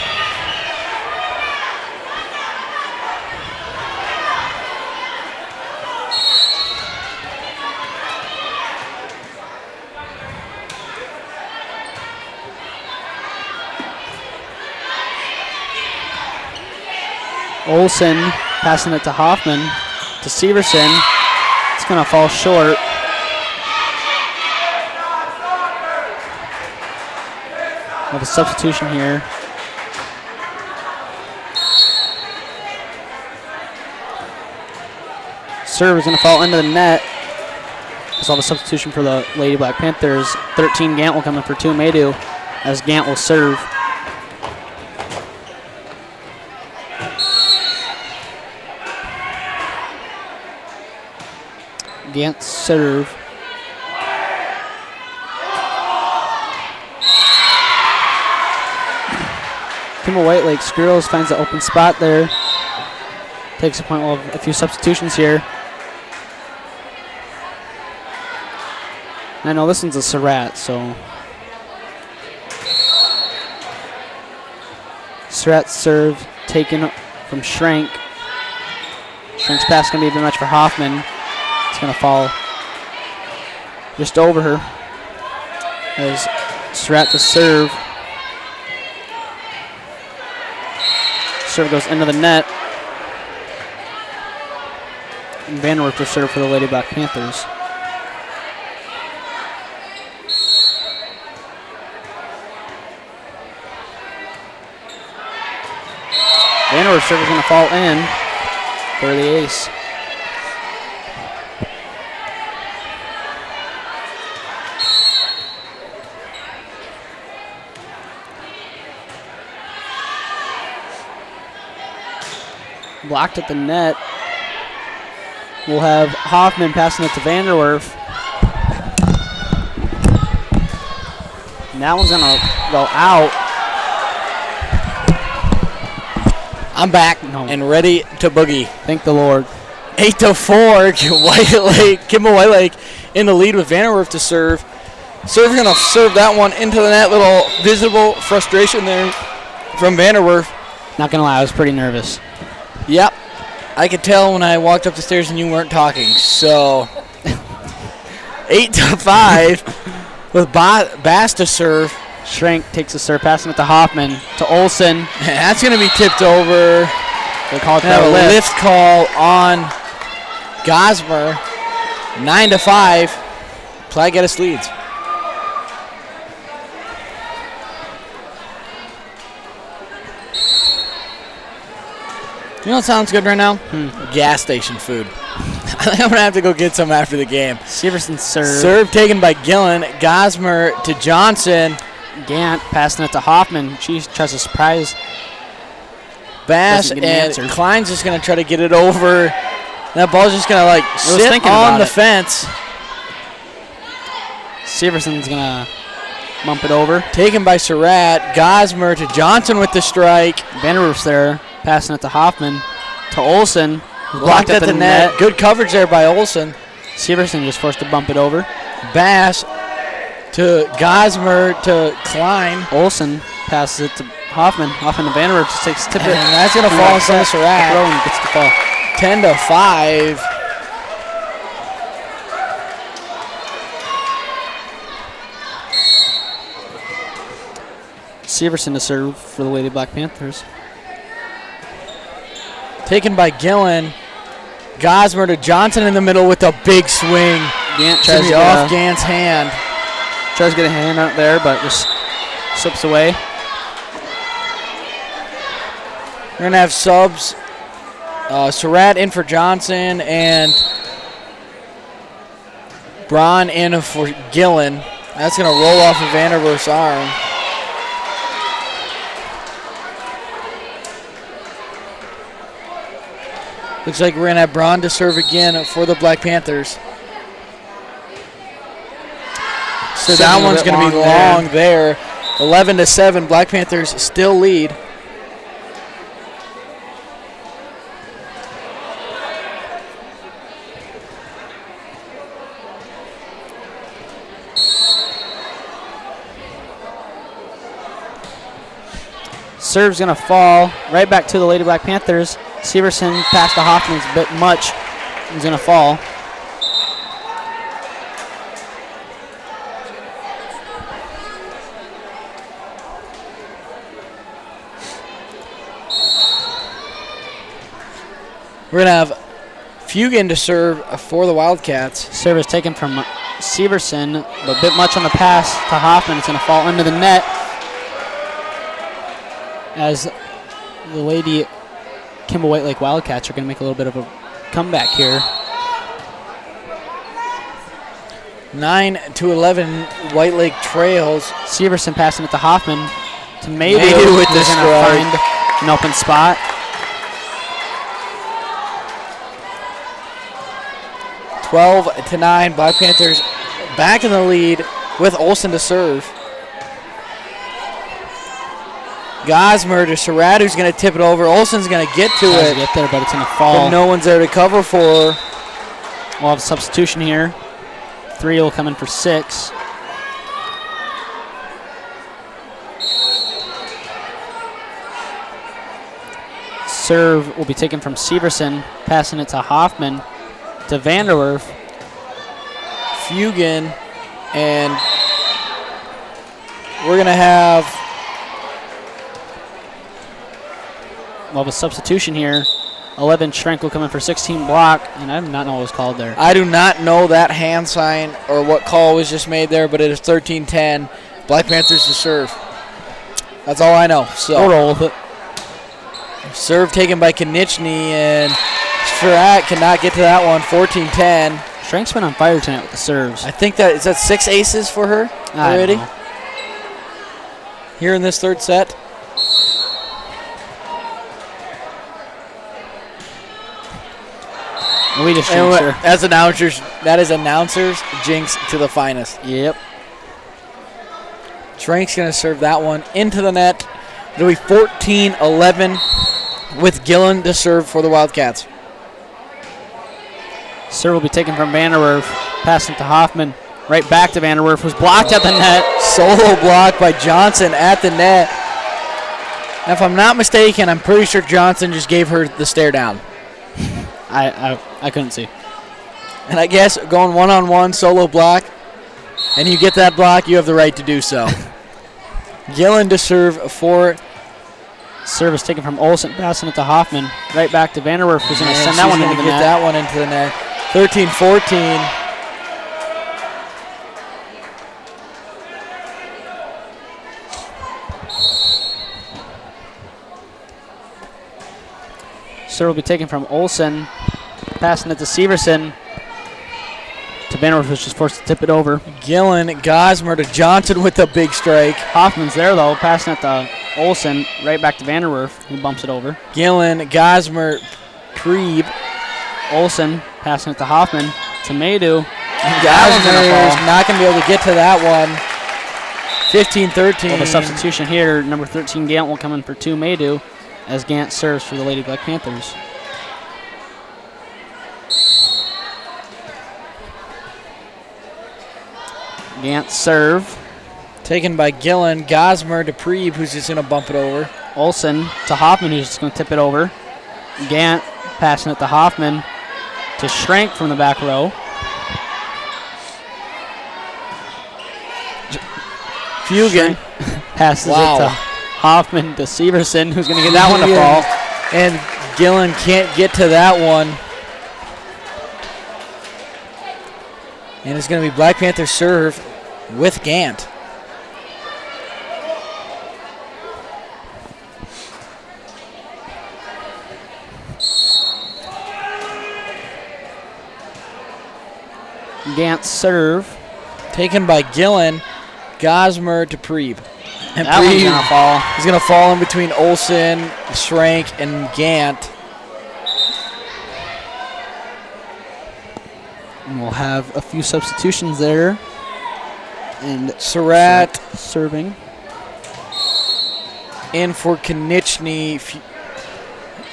Olson passing it to Hoffman. To Severson. It's going to fall short. With a substitution here. Serve is going to fall into the net. Saw the substitution for the Lady Black Panthers. 13 Gant will come in for 2 Maydew as Gant will serve. Gant serve. Kimball White Lake Squirrels finds the open spot there. Takes a point. We'll have a few substitutions here. I know this one's a Surratt, so. Surratt serve taken from Schrank. Schrank's pass going to be a bit much for Hoffman. It's going to fall just over her. As Surratt to serve. Serve goes into the net. And Vanderwerf to serve for the Lady Black Panthers. Vanderwerf serve is going to fall in for the ace. Blocked at the net. We'll have Hoffman passing it to Vanderwerf. And that one's going to go out. I'm back and ready to boogie. Thank the Lord. 8-4, Kimball White Lake in the lead with Vanderwerf to serve. Serve's going to serve that one into the net. Little visible frustration there from Vanderwerf. Not going to lie, I was pretty nervous. Yep. I could tell when I walked up the stairs and you weren't talking. So 8-5 with Bass to serve. Schrank takes the serve, passing it to Hoffman, to Olsen. That's going to be tipped over. They call it a lift call on Gosmer. 9-5. Platte-Geddes leads. You know what sounds good right now? Gas station food. I think I'm going to have to go get some after the game. Severson serve. Serve taken by Gillen. Gosmer to Johnson. Gant passing it to Hoffman. She tries to surprise. Bass and Klein's just going to try to get it over. That ball's just going to sit on the fence. Severson's going to bump it over. Taken by Surratt. Gosmer to Johnson with the strike. Vanderwerf's there. Passing it to Hoffman. To Olsen. Blocked at the net. Good coverage there by Olsen. Severson just forced to bump it over. Bass to Gosmer to Klein. Olsen passes it to Hoffman. Hoffman to Vanderwerf just takes tip it. And that's going to fall in front of Surratt. Throw and gets the fall. 10-5. Severson to serve for the Lady Black Panthers. Taken by Gillen. Gosmer to Johnson in the middle with a big swing. Gant tries to off Gant's hand. Tries to get a hand out there, but just slips away. We're going to have subs. Surratt in for Johnson and Braun in for Gillen. That's going to roll off of Vanderwerf's arm. Looks like we're going to have Braun to serve again for the Black Panthers. So that one's going to be long there. 11-7, Black Panthers still lead. Serve's going to fall right back to the Lady Black Panthers. Severson passed to Hoffman's a bit much. He's going to fall. We're going to have Fugan to serve for the WildKats. Serve is taken from Severson, but a bit much on the pass to Hoffman. It's going to fall into the net as the Lady Kimball White Lake WildKats are going to make a little bit of a comeback here. 9-11, White Lake trails. Severson passing it to Hoffman. To Maydew with the strike. Find an open spot. 12-9, Black Panthers back in the lead with Olsen to serve. Gosmer to Surratt, who's going to tip it over. Olsen's going to get to it. Get there, but it's going to fall. But no one's there to cover for her. We'll have a substitution here. 3 will come in for 6. Serve will be taken from Severson, passing it to Hoffman, to Vanderwerf. Fugan, and we're going to have we'll have a substitution here. 11 Schrenk will come in for 16 block, and I do not know what was called there. I do not know that hand sign or what call was just made there, but it is 13-10. Black Panthers to serve. That's all I know. So we'll roll with it. Serve taken by Konieczny, and Surratt cannot get to that one. 14-10. Schrenk's been on fire tonight with the serves. I think is that 6 aces for her already? Here in this third set. We just jinxed her. As announcers, that is announcers jinx to the finest. Yep. Schrenk's going to serve that one into the net. It'll be 14-11 with Gillen to serve for the Wildcats. Serve will be taken from Vanderwerf, passing to Hoffman. Right back to Vanderwerf, was blocked at the net. Solo block by Johnson at the net. Now, if I'm not mistaken, I'm pretty sure Johnson just gave her the stare down. I couldn't see. And I guess going one-on-one solo block, and you get that block, you have the right to do so. Gillen to serve for. Service taken from Olsen, passing it to Hoffman. Right back to Vanderwerf, who's going to send that one into the net. Get that one into the net. 13-14. Serve will be taken from Olsen, passing it to Severson. To Vanderwerf, who's just forced to tip it over. Gillen, Gosmer to Johnson with a big strike. Hoffman's there, though, passing it to Olsen, right back to Vanderwerf. He bumps it over. Gillen, Gosmer, Preeb. Olsen passing it to Hoffman, to Maydew. Gosmer is not going to be able to get to that one. 15-13. Well, the substitution here, number 13 Gant will come in for 2 Maydew, as Gant serves for the Lady Black Panthers. Gant serve. Taken by Gillen. Gosmer to Preeb, who's just going to bump it over. Olsen to Hoffman, who's just going to tip it over. Gant passing it to Hoffman, to Schrenk from the back row. Fugan passes it to Hoffman to Severson, who's going to get that one to fall. And Gillen can't get to that one. And it's going to be Black Panther serve with Gant. Gant serve. Taken by Gillen. Gosmer to Preeb. And that one's going to fall. He's going to fall in between Olsen, Schrenk, and Gant. And we'll have a few substitutions there. And Surratt serving. In for Konieczny.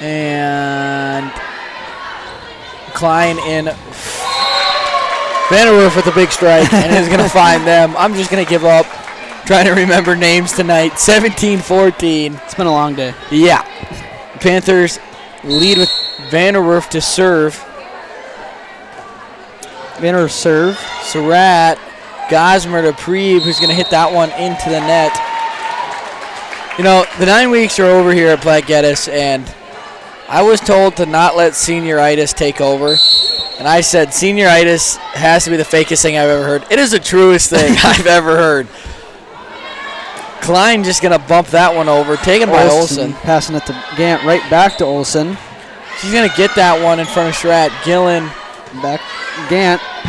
And Klein in. Vanderwerf with a big strike and is going to find them. I'm just going to give up trying to remember names tonight. 17-14. It's been a long day. Yeah. Panthers lead with Vanderwerf to serve. Vanderwerf serve. Surratt. Gosmer to Preeb, who's going to hit that one into the net. You know, the 9 weeks are over here at Platte-Geddes, and I was told to not let senioritis take over. And I said, senioritis has to be the fakest thing I've ever heard. It is the truest thing I've ever heard. Klein just going to bump that one over, taken by Olsen. Passing it to Gant, right back to Olsen. She's going to get that one in front of Surratt. Gillen back. Gant